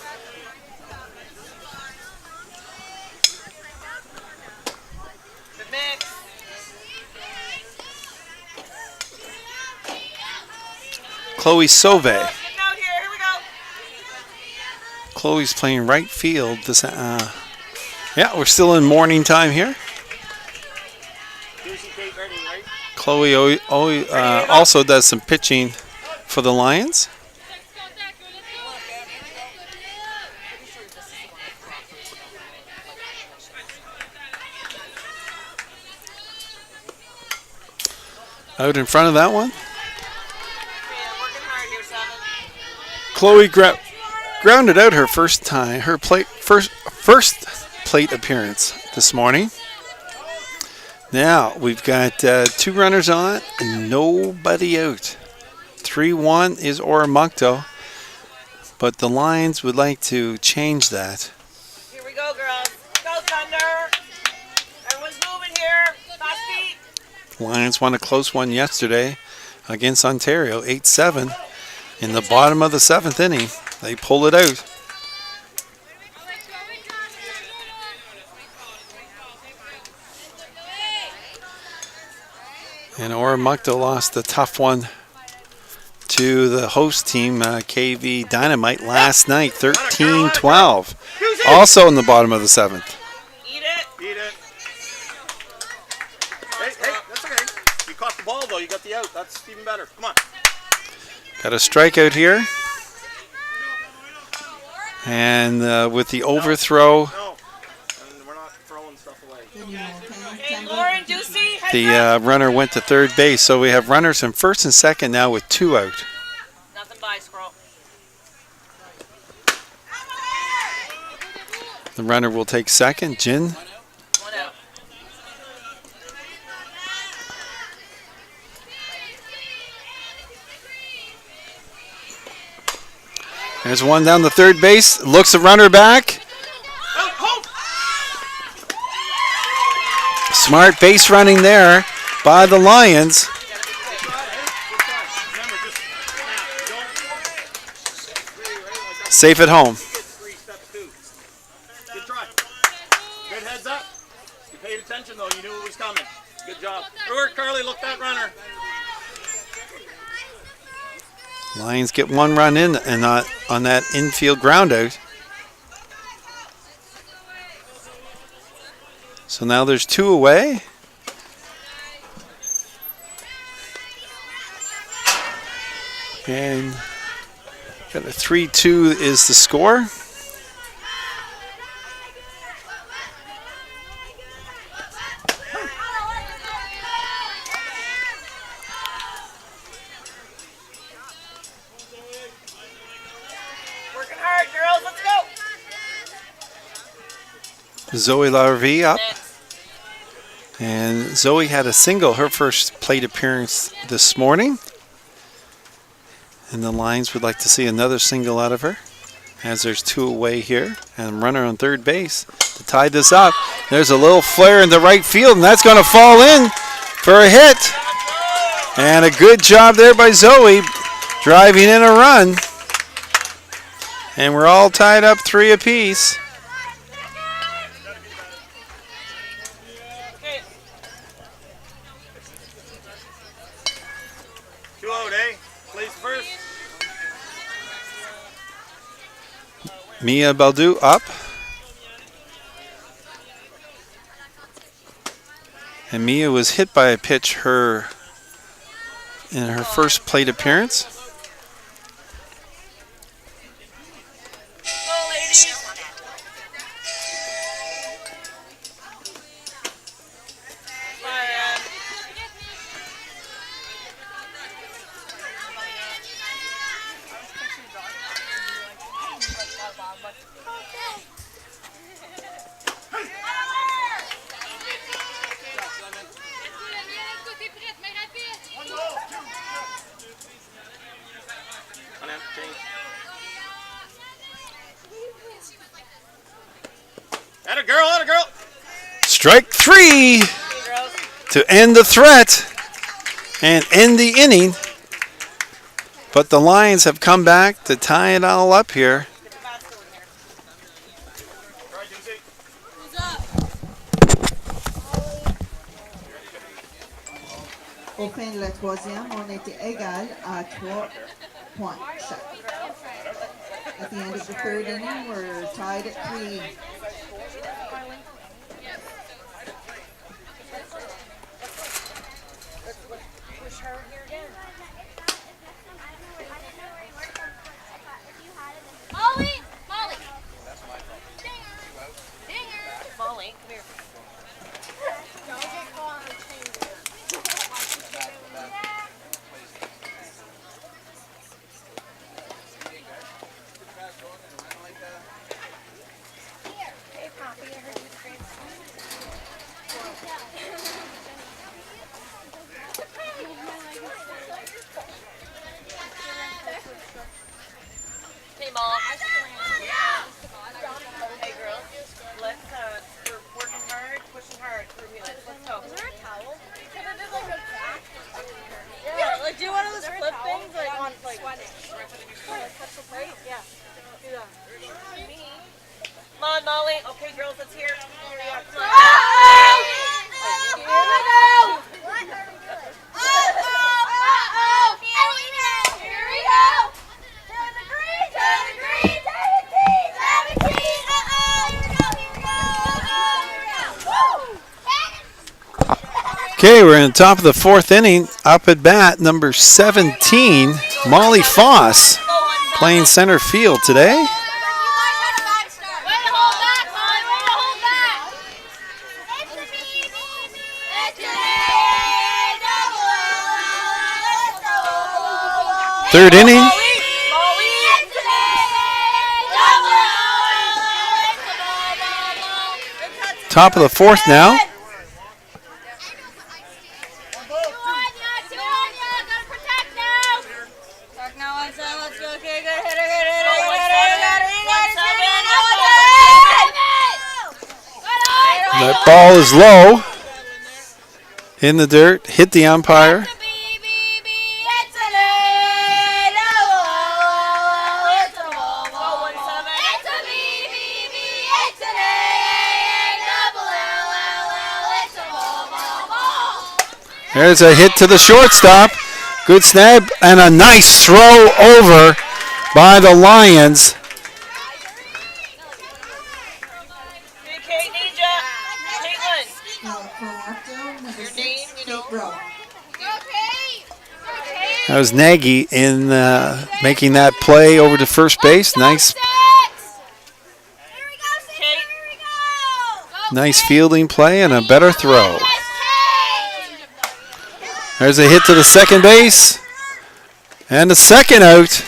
Good mix. Chloe Sauve. Getting out here. Here we go. Chloe's playing right field. Yeah, we're still in morning time here. Deucey, Kate, ready, right? Chloe also does some pitching for the Lions. Out in front of that one. Yeah, working hard here, 7. Chloe grounded out her first plate appearance this morning. Now we've got 2 runners on and nobody out. 3-1 is Oromocto, but the Lions would like to change that. Here we go, girls. Go, Thunder. Lions won a close one yesterday against Ontario, 8-7. In the bottom of the 7th inning, they pull it out. And Oromocto lost the tough one to the host team, KV Dynamite, last night, 13-12. Also in the bottom of the 7th. Eat it. Eat it. Hey, that's okay. You caught the ball, though. You got the out. That's even better. Come on. Got a strikeout here. And with the overthrow, No. And we're not throwing stuff away. Hey, Lauren, Ducey, heads the up. runner went to third base. So we have runners in first and second now with 2 out. Nothing by scroll. The runner will take second. Jin. 1 out. There's one down the third base. Looks the runner back. Smart base running there by the Lions. Safe at home. Good try. Good heads up. You paid attention, though. You knew it was coming. Good job. Good work, Carly. Look that runner. Lions get 1 run in and not on that infield ground out. So now there's 2 away. And got a 3-2 is the score. Working hard, girls. Let's go. Zoe Larvie up. Next. And Zoe had a single, her first plate appearance this morning. And the Lions would like to see another single out of her, as there's 2 away here. And runner on third base to tie this up. There's a little flare into right field, and that's going to fall in for a hit. And a good job there by Zoe, driving in a run. And we're all tied up 3 apiece. Okay. 2 out, eh? Plays first. Mia Baldu up. And Mia was hit by a pitch in her first plate appearance. Go, ladies. Atta girl, atta girl. Strike 3 to end the threat and end the inning. But the Lions have come back to tie it all up here. Au fin de la 3e, on était égal à 3 points chaque. At the end of the 3rd inning, we're tied at 3. Molly! Molly! Dinger! Molly, come here. Hey, Poppy, I heard you was great. Hey, Mom. Hey, girls. We're working hard, pushing hard. Let's go. Is there a towel? do one of those flip things like on like touch the plate. Yeah. Do that. Come on, Molly. Okay, girls, let's hear. Here we are. Come on. Here we go. Here we go. To the green, to the green, 17, 17. Here we go. Okay, we're in the top of the fourth inning. Up at bat, number 17, Molly Foss, playing center field today. Third inning. Top of the fourth now. That ball is low in the dirt, hit the umpire. There's a hit to the shortstop. Good snap and a nice throw over by the Lions. Hey, Kate, Ninja. Caitlin. Oromocto, number Your 6, name, you know. Kate Rowe. That was Nagy in making that play over to first base. Nice fielding play and a better throw. There's a hit to the second base. And the second out.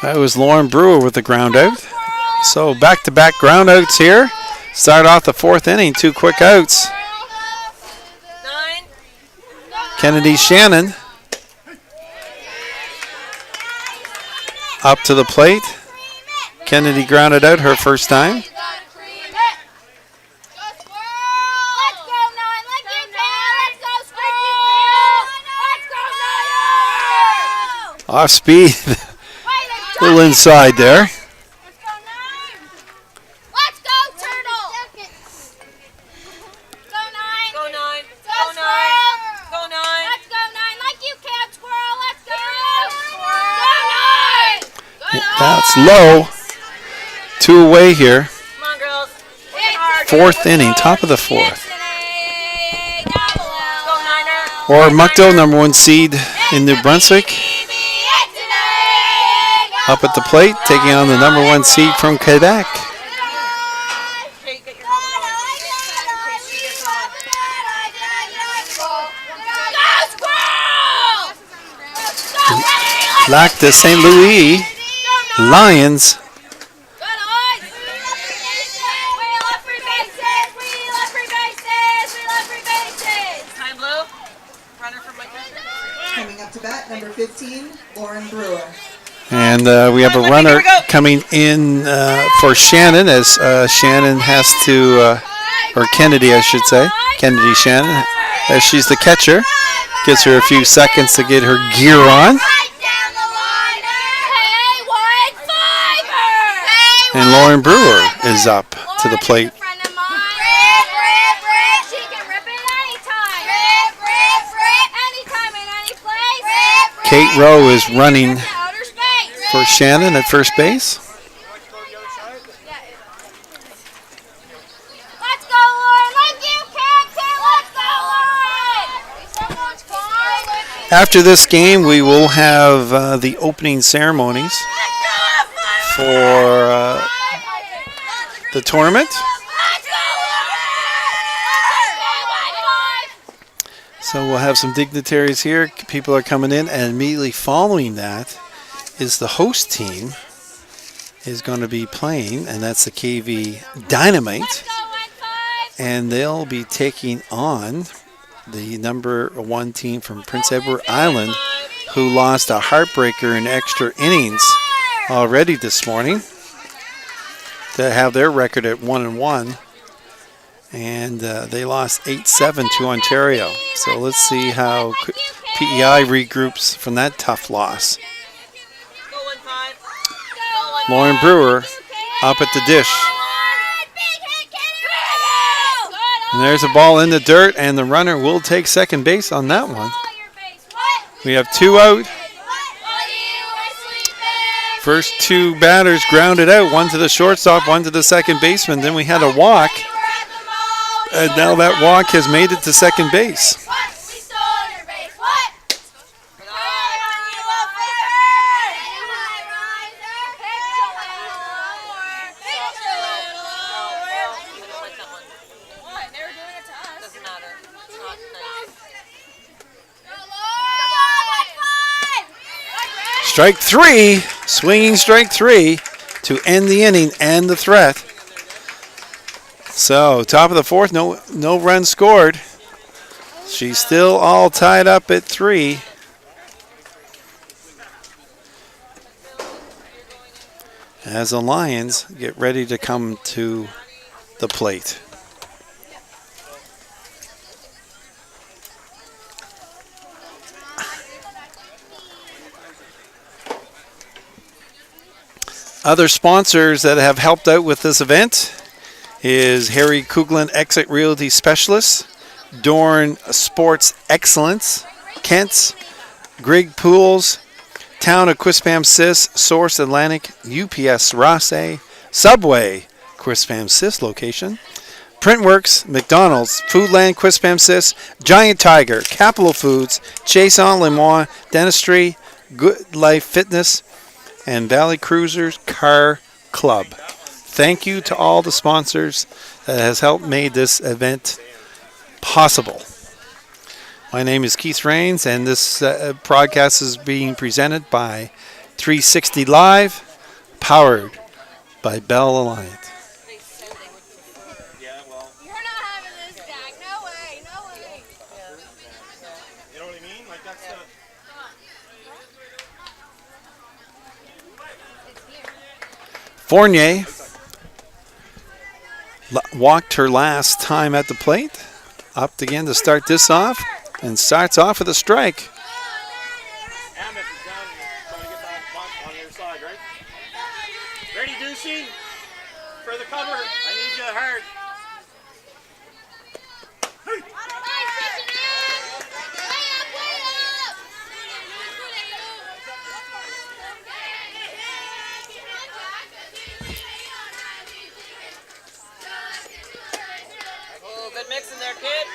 That was Lauren Brewer with the ground out. So back-to-back ground outs here. Start off the fourth inning, 2 quick outs. 9. Kennedy Shannon up to the plate. Kennedy grounded out her first time. Off speed. A little inside there. Let's go, Turtle! Go 9! Go 9. Go Go 9. Squirrel! Go 9. Let's go 9 like you can, Squirrel! Let's go! Go 9! Go 9! That's low. 2 away here. Come on, girls. Work hard. Fourth inning, top of the fourth. Go, Niner. Oromocto, number 1 seed in New Brunswick, up at the plate, taking on the number 1 seed from Quebec. Kate, get your helmet on. In case she gets on. Lac de St. Louis Lions. Time blue. Runner for Mike. Coming up to bat, number 15, Lauren Brewer. And we have a runner coming in for Shannon as Shannon has to, or Kennedy I should say, Kennedy Shannon, as she's the catcher. Gives her a few seconds to get her gear on. And Lauren Brewer is up to the plate. Kate Rowe is running for Shannon at first base. Let's go, Lauren! Like you can, let's go, Lauren! After this game, we will have the opening ceremonies for the tournament. So we'll have some dignitaries here. People are coming in, and immediately following that is the host team is going to be playing, and that's the KV Dynamite. And they'll be taking on the number 1 team from Prince Edward Island, who lost a heartbreaker in extra innings already this morning. to have their record at 1-1. And they lost 8-7 to Ontario. So let's see how PEI regroups from that tough loss. Go 1-5. Lauren Brewer up at the dish. And there's a ball in the dirt, and the runner will take second base on that one. We have 2 out. First 2 batters grounded out, one to the shortstop, one to the second baseman. Then we had a walk, and now that walk has made it to second base. Doesn't matter. It's not nice. Strike 3, swinging strike 3 to end the inning and the threat. So top of the 4th, no runs scored. She's still all tied up at 3. As the Lions get ready to come to the plate. Other sponsors that have helped out with this event is Harry Kuglin Exit Realty Specialist, Dorn Sports Excellence, Kent's, Greg Pools, Town of Quispam-Sis, Source Atlantic, UPS Rosse, Subway, Quispam-Sis location, Printworks, McDonald's, Foodland Quispam-Sis, Giant Tiger, Capital Foods, Chase en Lemoyne, Dentistry, Good Life Fitness, and Valley Cruisers Car Club. Thank you to all the sponsors that has helped made this event possible. My name is Keith Rains, and this broadcast is being presented by 360 Live, powered by Bell Alliance. Yeah, well, You're not having this, Jack. No way. No way. you know what I mean? Like, that's the... Fournier walked her last time at the plate. Up again to start this off, and starts off with a strike. Amos is down trying to get that bunt on your side, right? Ready, Deucey? For the cover. I need you hard. Oh, good mix in there, kid.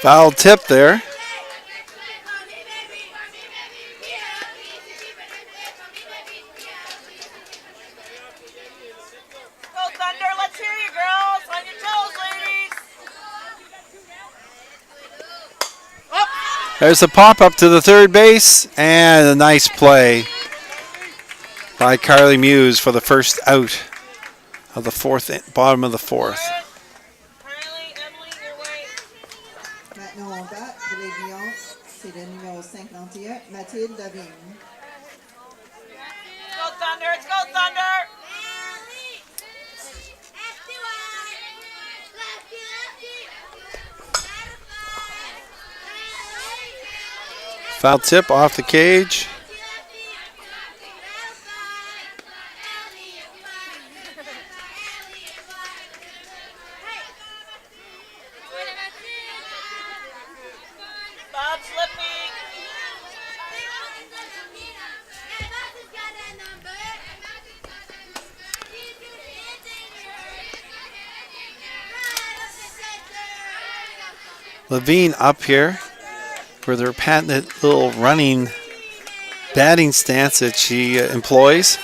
Foul tip there. Go Thunder, let's hear you girls. On your toes, ladies. There's a pop up to the third base, and a nice play by Carly Muse for the first out of the bottom of the 4th. Riley, Emily, your way. Maintenant, on bat pour les Lions, c'est le numéro 51, Mathilde Lavigne. Go Thunder, let's go Thunder. Foul tip off the cage. Bob Slippy. Levine up here for their patented little running batting stance that she employs.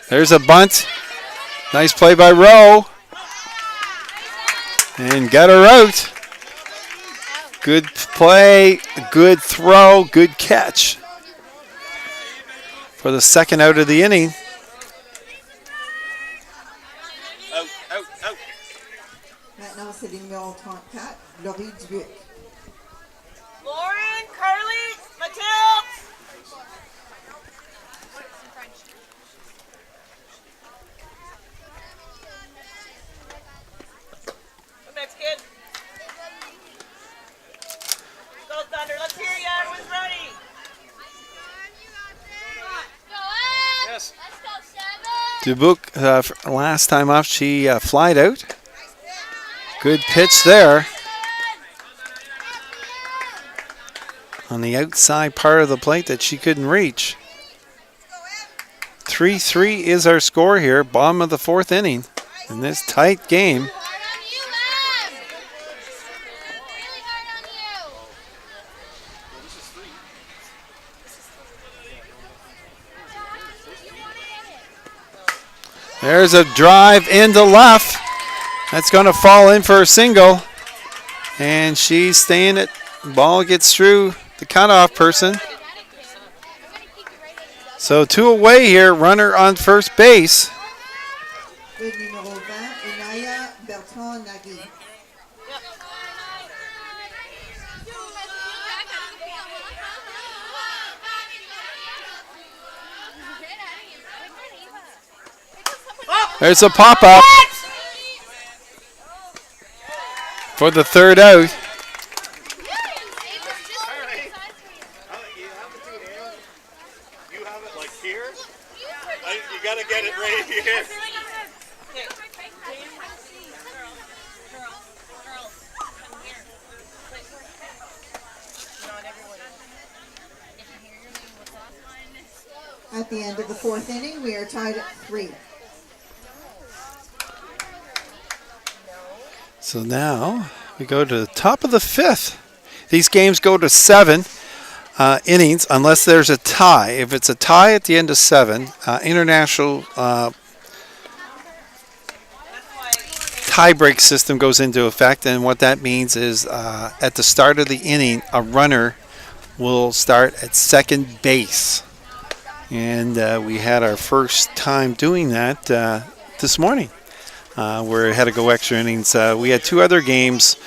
There's a bunt. Nice play by Rowe. And got her out. Good play, good throw, good catch for the second out of the inning. Maintenant, c'est les numéros 34, Laurie Dubuc. Lauren, Carly, Mathilde. Come next, kid. Go, Thunder. Let's hear ya. Everyone's ready. Yes. Dubuc, last time off, she flied out. Good pitch there. On the outside part of the plate that she couldn't reach. 3-3 is our score here, bottom of the fourth inning in this tight game. There's a drive into left. That's going to fall in for a single. And she's staying it. Ball gets through the cutoff person. So 2 away here. Runner on first base. Le numéro 20, Inaya Bertrand-Nagui. There's a pop-up for the third out. You have it like here. You gotta get it right here. At the end of the fourth inning, we are tied at 3. So now we go to the top of the fifth. These games go to 7 innings unless there's a tie. If it's a tie at the end of 7, international tie-break system goes into effect. And what that means is at the start of the inning, a runner will start at second base. And we had our first time doing that this morning. Where it had to go extra innings. We had 2 other games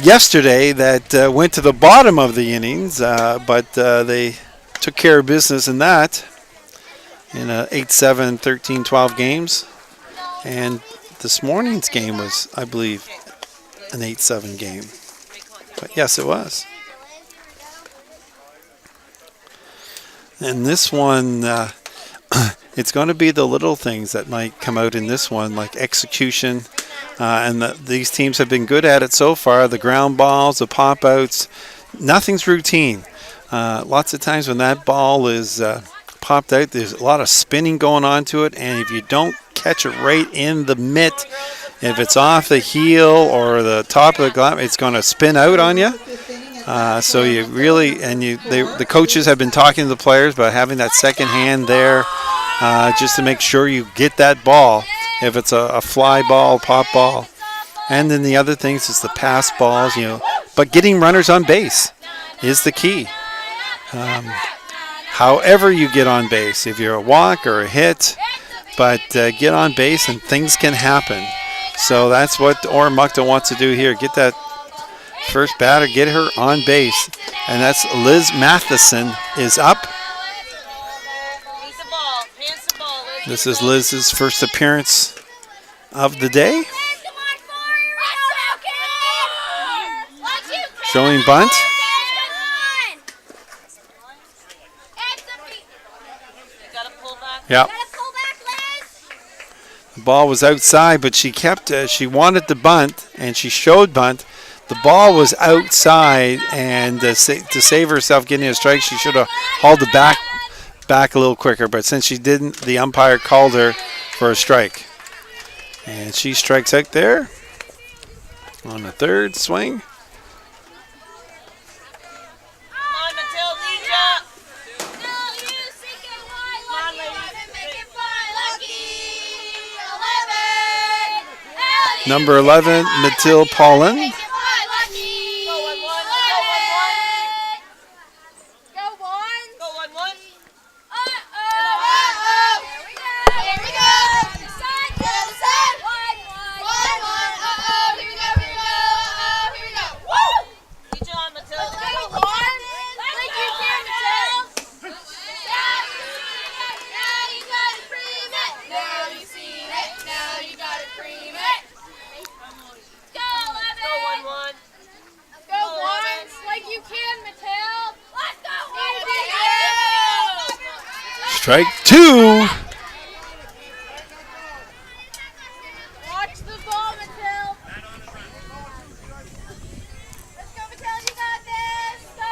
yesterday that went to the bottom of the innings, but they took care of business in that in 8-7, 13-12 games. And this morning's game was, I believe, an 8-7 game. But yes, it was. And this one... it's going to be the little things that might come out in this one, like execution. And these teams have been good at it so far. The ground balls, the pop-outs, nothing's routine. Lots of times when that ball is popped out, there's a lot of spinning going on to it. And if you don't catch it right in the mitt, if it's off the heel or the top of the glove, it's going to spin out on you. So you really, the coaches have been talking to the players about having that second hand there. Just to make sure you get that ball, if it's a fly ball, pop ball. And then the other things is the pass balls, But getting runners on base is the key. However you get on base, if you're a walk or a hit, but get on base and things can happen. So that's what Oromocto wants to do here. Get that first batter, get her on base. And that's Liz Matheson is up. This is Liz's first appearance of the day. Showing bunt. Yeah. The ball was outside, but she kept. She wanted the bunt, and she showed bunt. The ball was outside, and to save herself getting a strike, she should have hauled it back a little quicker, but since she didn't, the umpire called her for a strike. And she strikes out there on the third swing. Number 11, Mathilde Paulin. Strike 2. Watch the ball, Mattel. Let's go, Mattel. You got this. Go,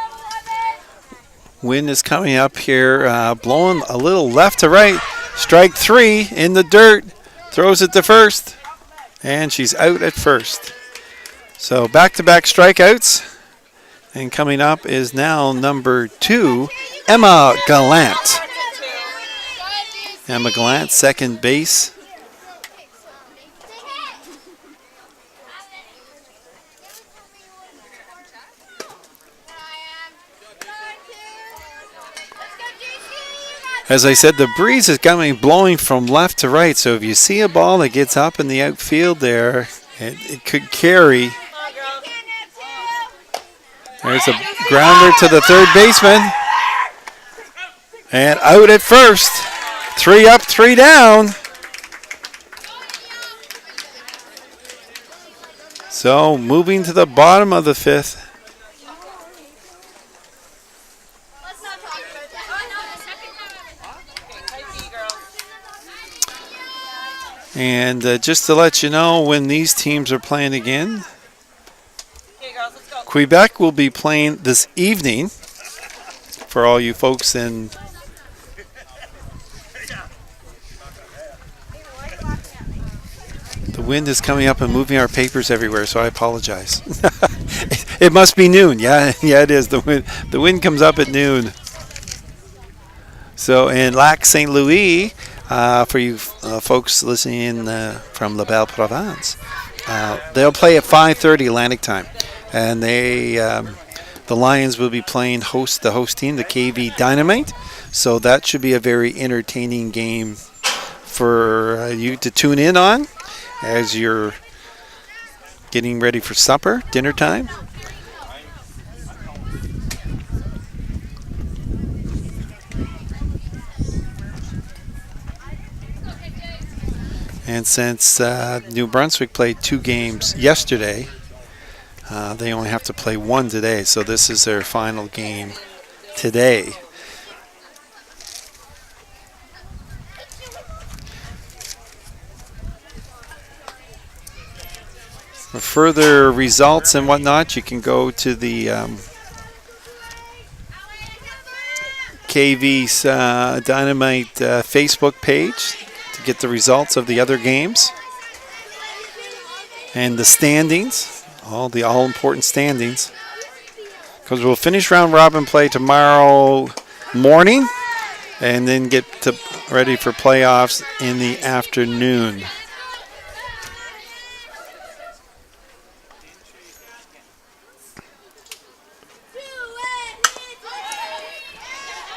11. Wind is coming up here, blowing a little left to right. Strike 3 in the dirt. Throws it to first. And she's out at first. So back-to-back strikeouts. And coming up is now number 2, Emma Gallant. Emma Gallant, second base. As I said, the breeze is coming blowing from left to right. So if you see a ball that gets up in the outfield there, it could carry. There's a grounder to the third baseman. And out at first. 3 up, 3 down. So moving to the bottom of the 5th. Let's not talk about that. Oh, no, the second half. And just to let you know, when these teams are playing again, Okay, girls, let's go. Quebec will be playing this evening for all you folks in. The wind is coming up and moving our papers everywhere, so I apologize. It must be noon. Yeah, it is. The wind comes up at noon. So in Lac Saint Louis, for you folks listening from La Belle Province, they'll play at 5:30 Atlantic time, and the Lions will be playing the host team, the KV Dynamite. So that should be a very entertaining game for you to tune in on as you're getting ready for supper, dinner time. And since New Brunswick played 2 games yesterday, they only have to play 1 today. So this is their final game today. For further results and whatnot, you can go to the KV's Dynamite Facebook page to get the results of the other games and the standings, all the all-important standings. Because we'll finish round robin play tomorrow morning and then get ready for playoffs in the afternoon.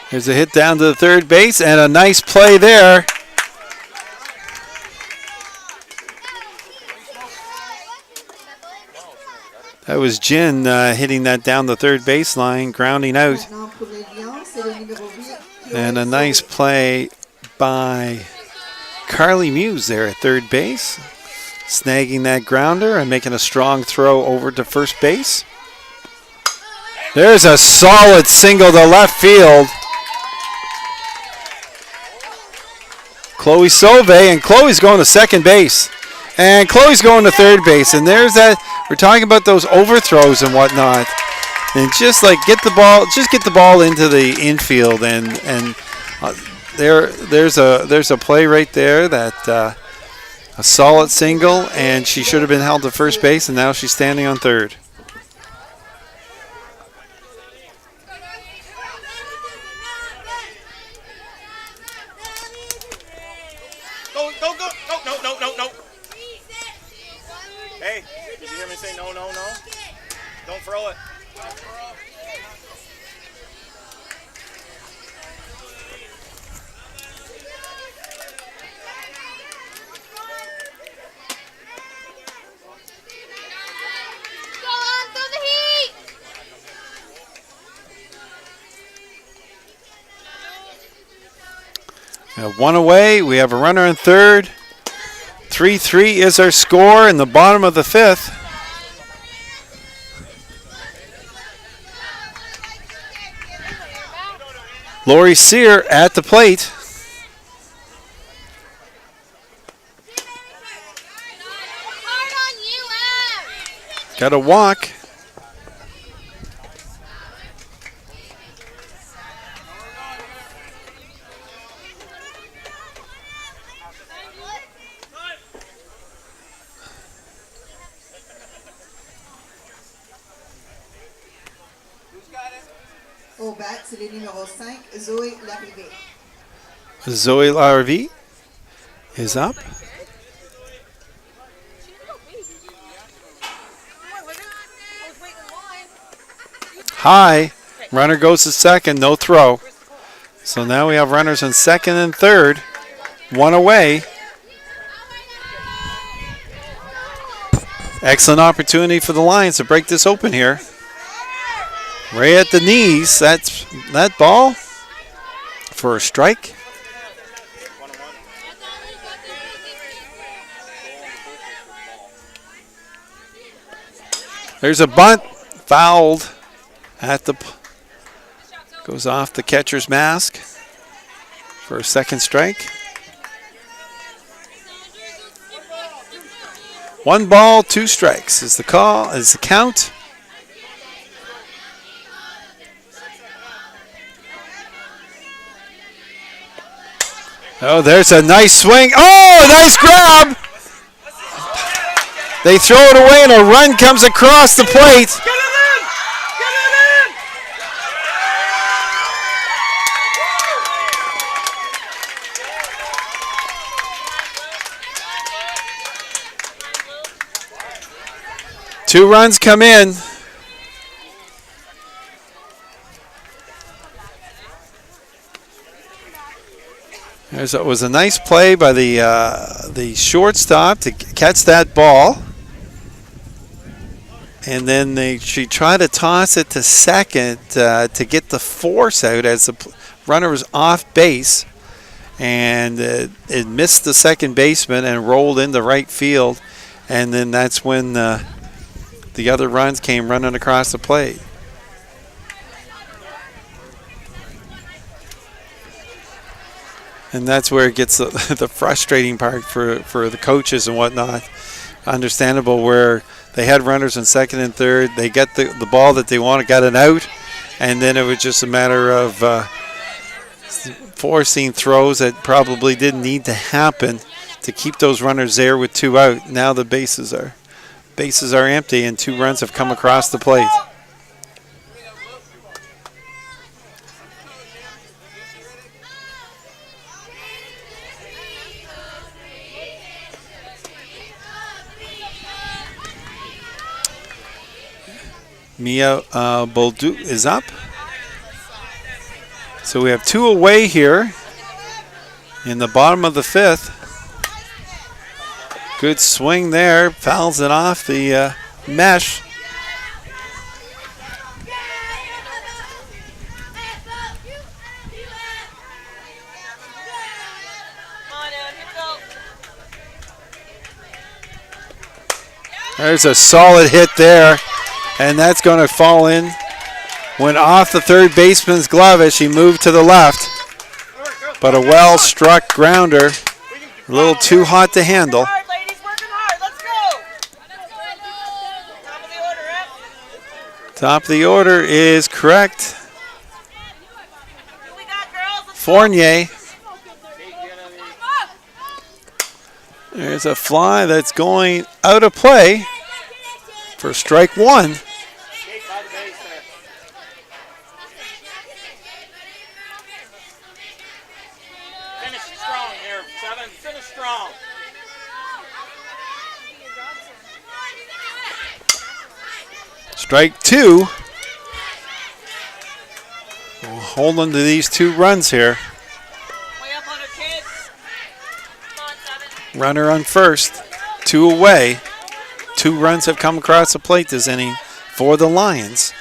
There's a hit down to the third base and a nice play there. That was Jin hitting that down the third baseline, grounding out. And a nice play by Carly Muse there at third base, snagging that grounder and making a strong throw over to first base. There's a solid single to left field. Chloe Sauve, and Chloe's going to second base. And Chloe's going to third base. And there's that, we're talking about those overthrows and whatnot. And just like get the ball into the infield. And there's a play right there that a solid single, and she should have been held to first base, and now she's standing on third. No. Hey, did you hear me say no? Don't throw it. Go on through the heat. We have 1 away. We have a runner in third. 3-3 is our score in the bottom of the 5th. Lori Sear at the plate. Got to walk. Au bat, c'est le numéro 5, Zoé Larrivée. Zoe Larvie is up. High. Runner goes to second, no throw. So now we have runners in second and third. One away. Excellent opportunity for the Lions to break this open here. Right at the knees. That's that ball for a strike. There's a bunt fouled at the goes off the catcher's mask for a second strike. 1 ball, 2 strikes is the call, is the count. Oh, there's a nice swing. Oh, nice grab. They throw it away and a run comes across the plate. Get it in! Get it in! Two runs come in. It was a nice play by the shortstop to catch that ball. And then she tried to toss it to second to get the force out as the runner was off base. And it missed the second baseman and rolled into right field. And then that's when the other runs came running across the plate. And that's where it gets the frustrating part for the coaches and whatnot. Understandable, where they had runners in second and third. They got the ball that they wanted, got it out, and then it was just a matter of forcing throws that probably didn't need to happen to keep those runners there with 2 out. Now the bases are empty and 2 runs have come across the plate. Mia Boldu is up. So we have 2 away here in the bottom of the 5th. Good swing there. Fouls it off the mesh. There's a solid hit there. And that's going to fall in. Went off the third baseman's glove as she moved to the left. But a well-struck grounder. A little too hot to handle. Hard, ladies, working hard. Let's go. Top of the order is correct. Who we got, girls? Let's Fournier. There's a fly that's going out of play for strike 1. Finish strong here, 7. Finish strong. Strike 2. We'll hold on to these 2 runs here. way up on her kids. Come on, 7. Runner on first. 2 away. 2 runs have come across the plate this inning for the Lions.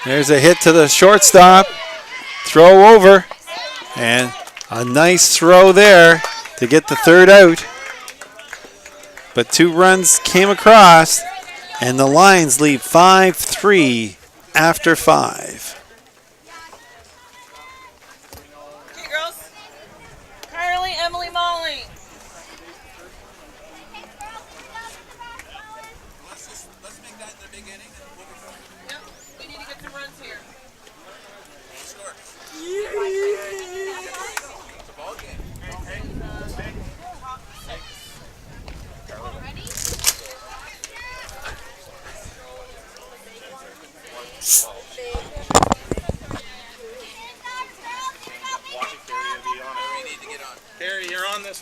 There's a hit to the shortstop. Throw over. And a nice throw there to get the 3rd out. But 2 runs came across, and the Lions lead 5-3 after 5. Okay, girls. Carly, Emily, Molly.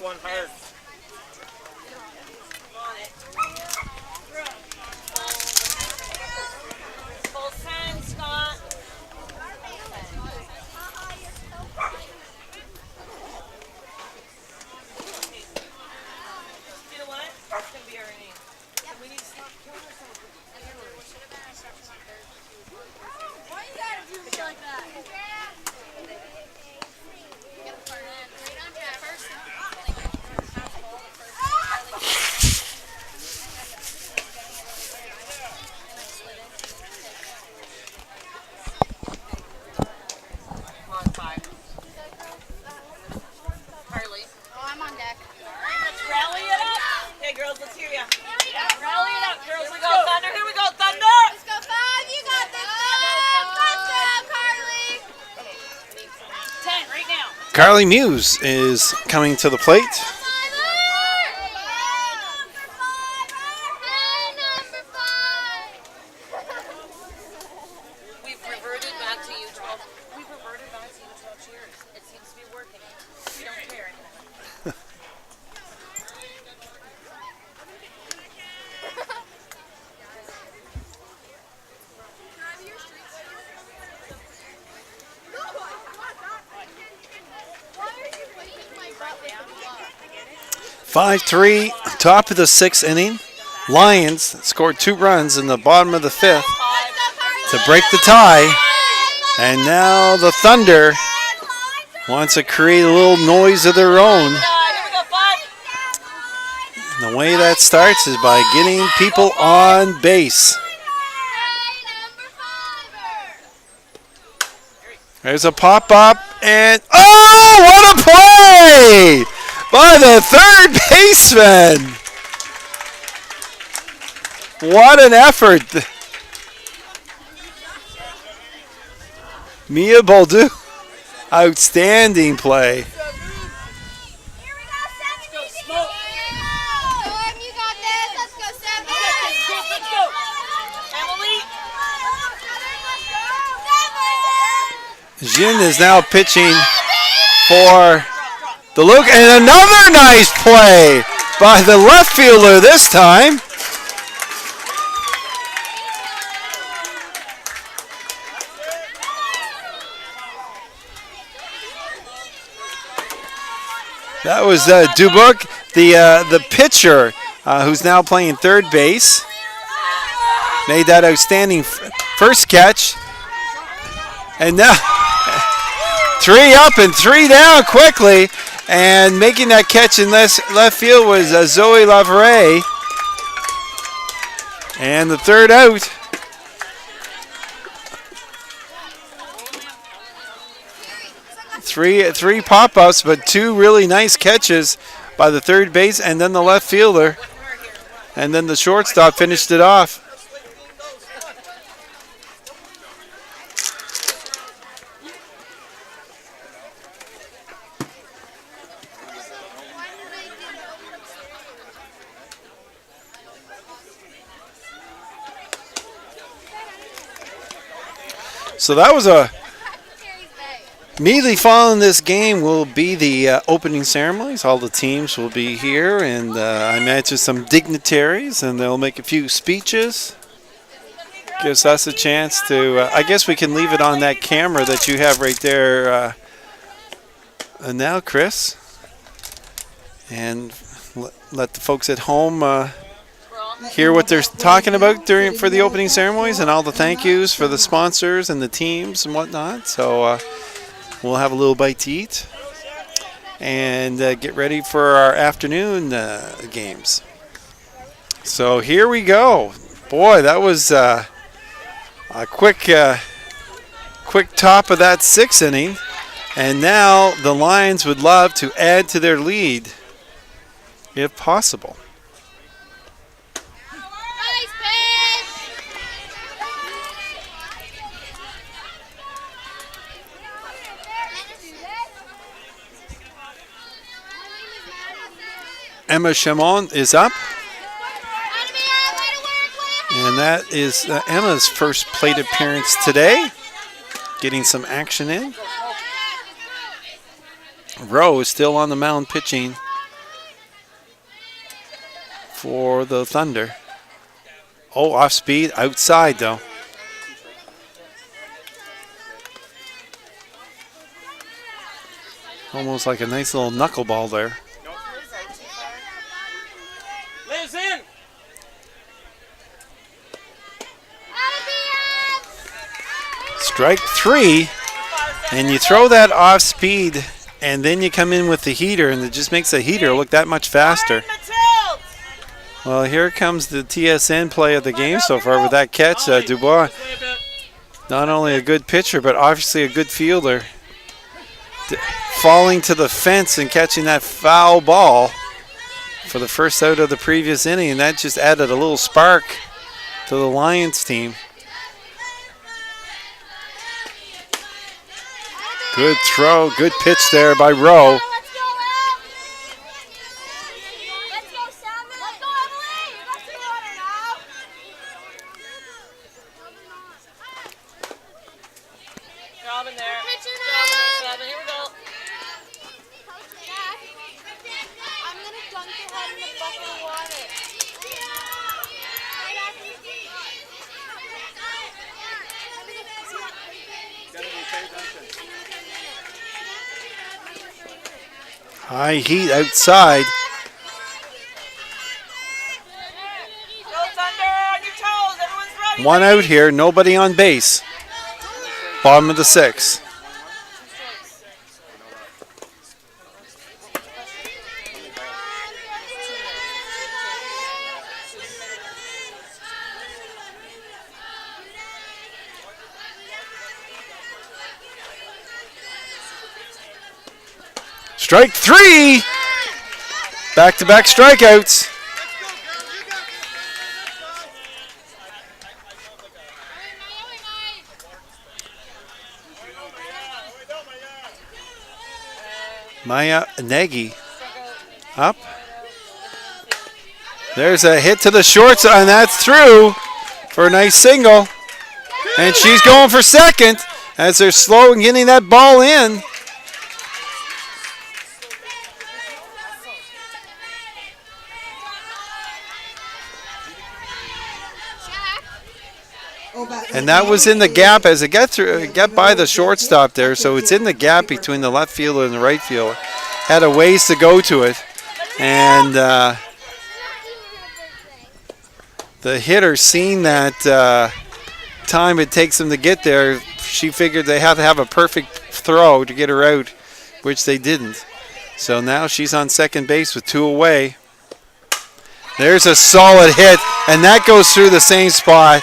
one hard. Full send, Scott. You know what? It's gonna be our inning. We need to stop killing ourselves. Why you gotta do me like that? Come on, 5. Harley. Oh, I'm on deck. Let's rally it up. Okay, girls, let's hear ya. Rally it up, girls. Here we go, Thunder. Here we go, Thunder. Let's go, 5. You got this, 5. Let's go, Carly. 10 right now. Carly Muse is coming to the plate. We've reverted back to U12. We've reverted back to U12 cheers. It seems to be working. We don't care anymore. Why are you putting my butt down? 5-3, top of the 6th inning. Lions scored 2 runs in the bottom of the 5th to break the tie. And now the Thunder wants to create a little noise of their own. Here we go, 5. And the way that starts is by getting people on base. There's a pop-up, and oh, what a play by the third baseman. What an effort. Mia Boldu, outstanding play. You got this. Let's go, 7. Let's go. Emily. Jin is now pitching for the look, and another nice play by the left fielder this time. That was Dubuc, the pitcher, who's now playing third base. Made that outstanding first catch. And now 3 up and 3 down quickly. And making that catch in left field was Zoe Lavray. And the third out. Three pop-ups, but 2 really nice catches by the third base and then the left fielder. And then the shortstop finished it off. So that was immediately following this game will be the opening ceremonies. All the teams will be here, and I imagine some dignitaries, and they'll make a few speeches. Gives us a chance to, I guess we can leave it on that camera that you have right there now, Chris. And let the folks at home hear what they're talking about for the opening ceremonies and all the thank yous for the sponsors and the teams and whatnot. So we'll have a little bite to eat and get ready for our afternoon games. So here we go. Boy, that was a quick top of that 6th inning. And now the Lions would love to add to their lead if possible. Emma Chamon is up. And that is Emma's first plate appearance today. Getting some action in. Rowe is still on the mound pitching for the Thunder. Oh, off speed, outside though. Almost like a nice little knuckleball there. Liz in. Strike 3, and you throw that off speed, and then you come in with the heater, and it just makes the heater look that much faster. Matilde. Well, here comes the TSN play of the game so far with that catch. Dubois, not only a good pitcher, but obviously a good fielder. Falling to the fence and catching that foul ball for the first out of the previous inning, and that just added a little spark to the Lions team. Good throw, good pitch there by Rowe. Robin there. Robin, here we go. I'm gonna dunk your head in a bucket of water. High heat outside. Go Thunder on your toes. Everyone's ready. One out here, nobody on base. Bottom of the 6th. Strike 3! Back-to-back strikeouts. Maya Nagy up. There's a hit to the shorts, and that's through for a nice single. And she's going for second as they're slow in getting that ball in. And that was in the gap as it got through, it got by the shortstop there, so it's in the gap between the left fielder and the right fielder. Had a ways to go to it, and the hitter, seeing that time it takes them to get there, she figured they had to have a perfect throw to get her out, which they didn't. So now she's on second base with 2 away. There's a solid hit, and that goes through the same spot.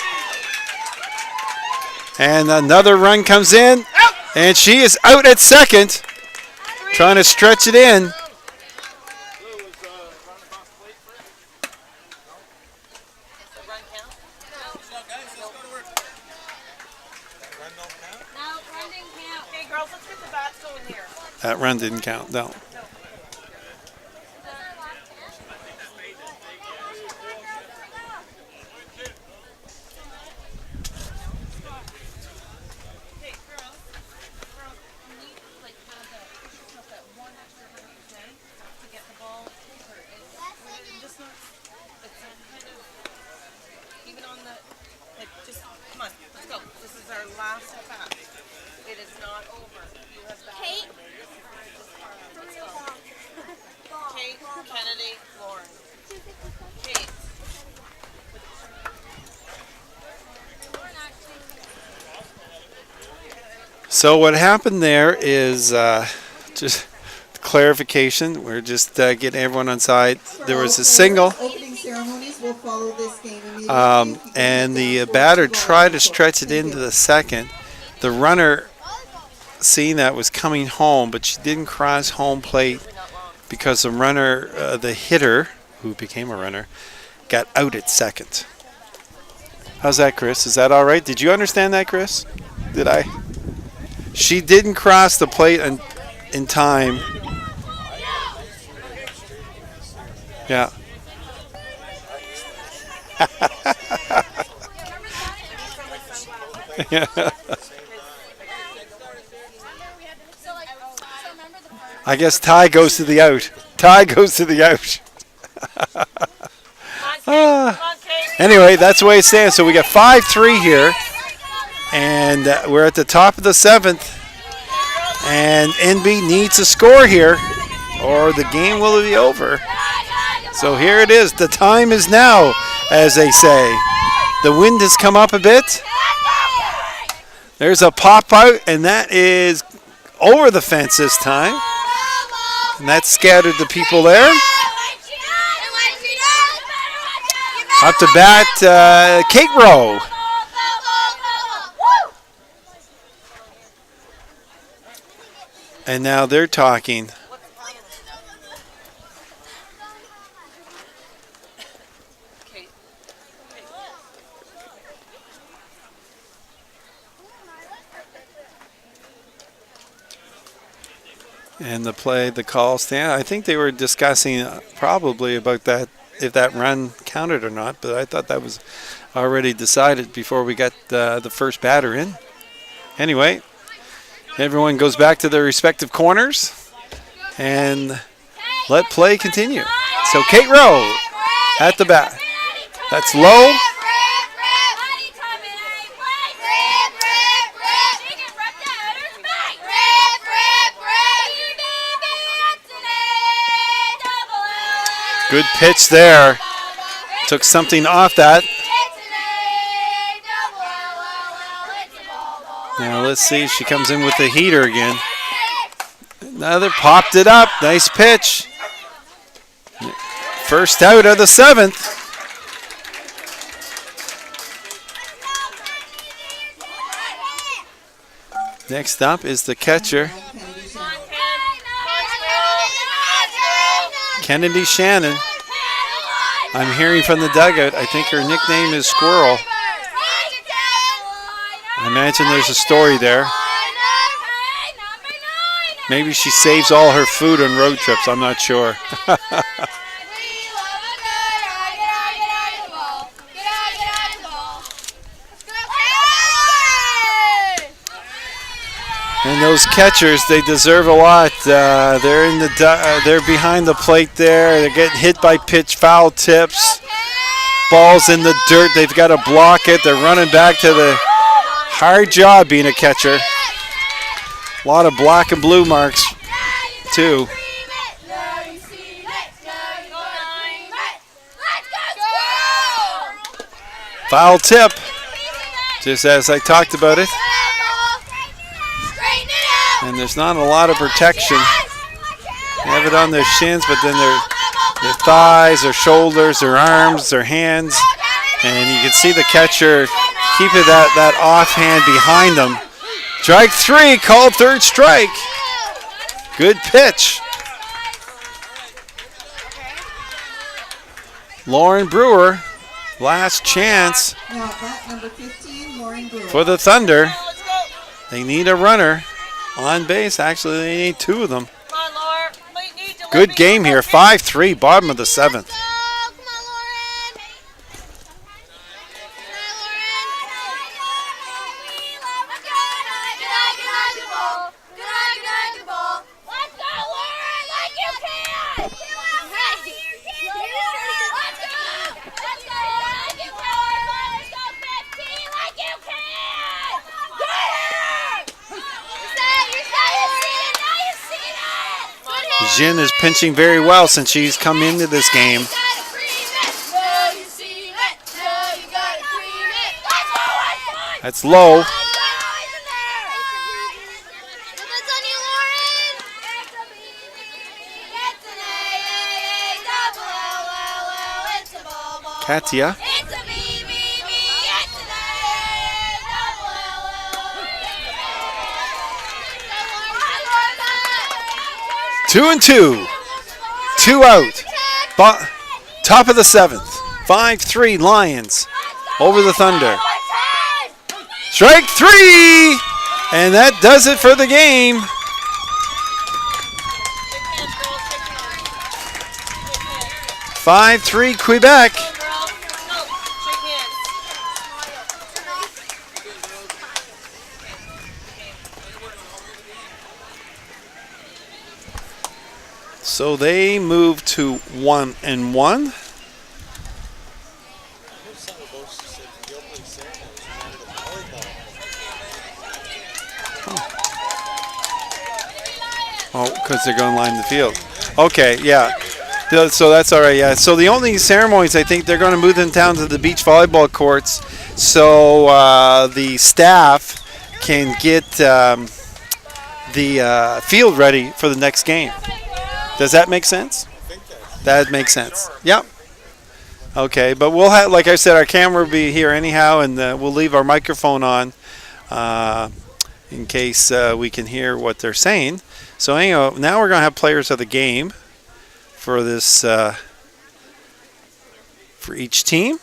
And another run comes in, and she is out at second, trying to stretch it in. Hey girls, let's get the bats going here. That run didn't count, no. So what happened there is just clarification. We're just getting everyone on side. There was a single, Opening ceremonies will follow this game immediately. and the batter tried to stretch it into the second. The runner, seeing that, was coming home, but she didn't cross home plate because the runner, the hitter, who became a runner, got out at second. How's that, Chris? Is that all right? Did you understand that, Chris? Did I? She didn't cross the plate in time. Yeah. I guess tie goes to the out. Tie goes to the out. right, that's the way it stands. So we got 5-3 here. And we're at the top of the 7th. And NB needs a score here, or the game will be over. So here it is. The time is now, as they say. The wind has come up a bit. There's a pop out, and that is over the fence this time. And that scattered the people there. Up to bat, Kate Rowe. And now they're talking. And the call stand. I think they were discussing probably about that, if that run counted or not, but I thought that was already decided before we got the first batter in. Anyway, everyone goes back to their respective corners and let play continue. So Kate Rowe at the bat. That's low. Good pitch there. Took something off that. Now let's see if she comes in with the heater again. Another popped it up. Nice pitch. First out of the 7th. Next up is the catcher, Kennedy Shannon. I'm hearing from the dugout, I think her nickname is Squirrel. I imagine there's a story there. Maybe she saves all her food on road trips, I'm not sure. And those catchers, they deserve a lot. They're in they're behind the plate there. They're getting hit by pitch foul tips. Balls in the dirt. They've got to block it. They're running back to the hard job being a catcher. A lot of black and blue marks too. Foul tip, just as I talked about it. And there's not a lot of protection. They have it on their shins, but then their thighs, their shoulders, their arms, their hands. And you can see the catcher keeping that offhand behind them. Strike 3, called third strike. Good pitch. Lauren Brewer, last chance Number 15, Lauren Brewer. for the Thunder. They need a runner on base. Actually, they need 2 of them. Come on, Laura. Good game here. 5-3, bottom of the 7th. Jin is pinching very well since she's come into this game. That's low. Katia. 2-2. 2 out. Top of the 7th. 5-3 Lions over the Thunder. Strike 3. And that does it for the game. Shake hands. 5-3 Quebec. Go, girl. No, shake hands. So they move to 1-1. Oh, because they're going to line the field. Okay, yeah. So that's all right, yeah. So the only ceremonies, I think they're going to move them down to the beach volleyball courts so the staff can get the field ready for the next game. Does that make sense? That makes sense. Yep. Okay, but we'll have, like I said, our camera will be here anyhow, and we'll leave our microphone on in case we can hear what they're saying. So anyhow, now we're going to have players of the game for this for each team.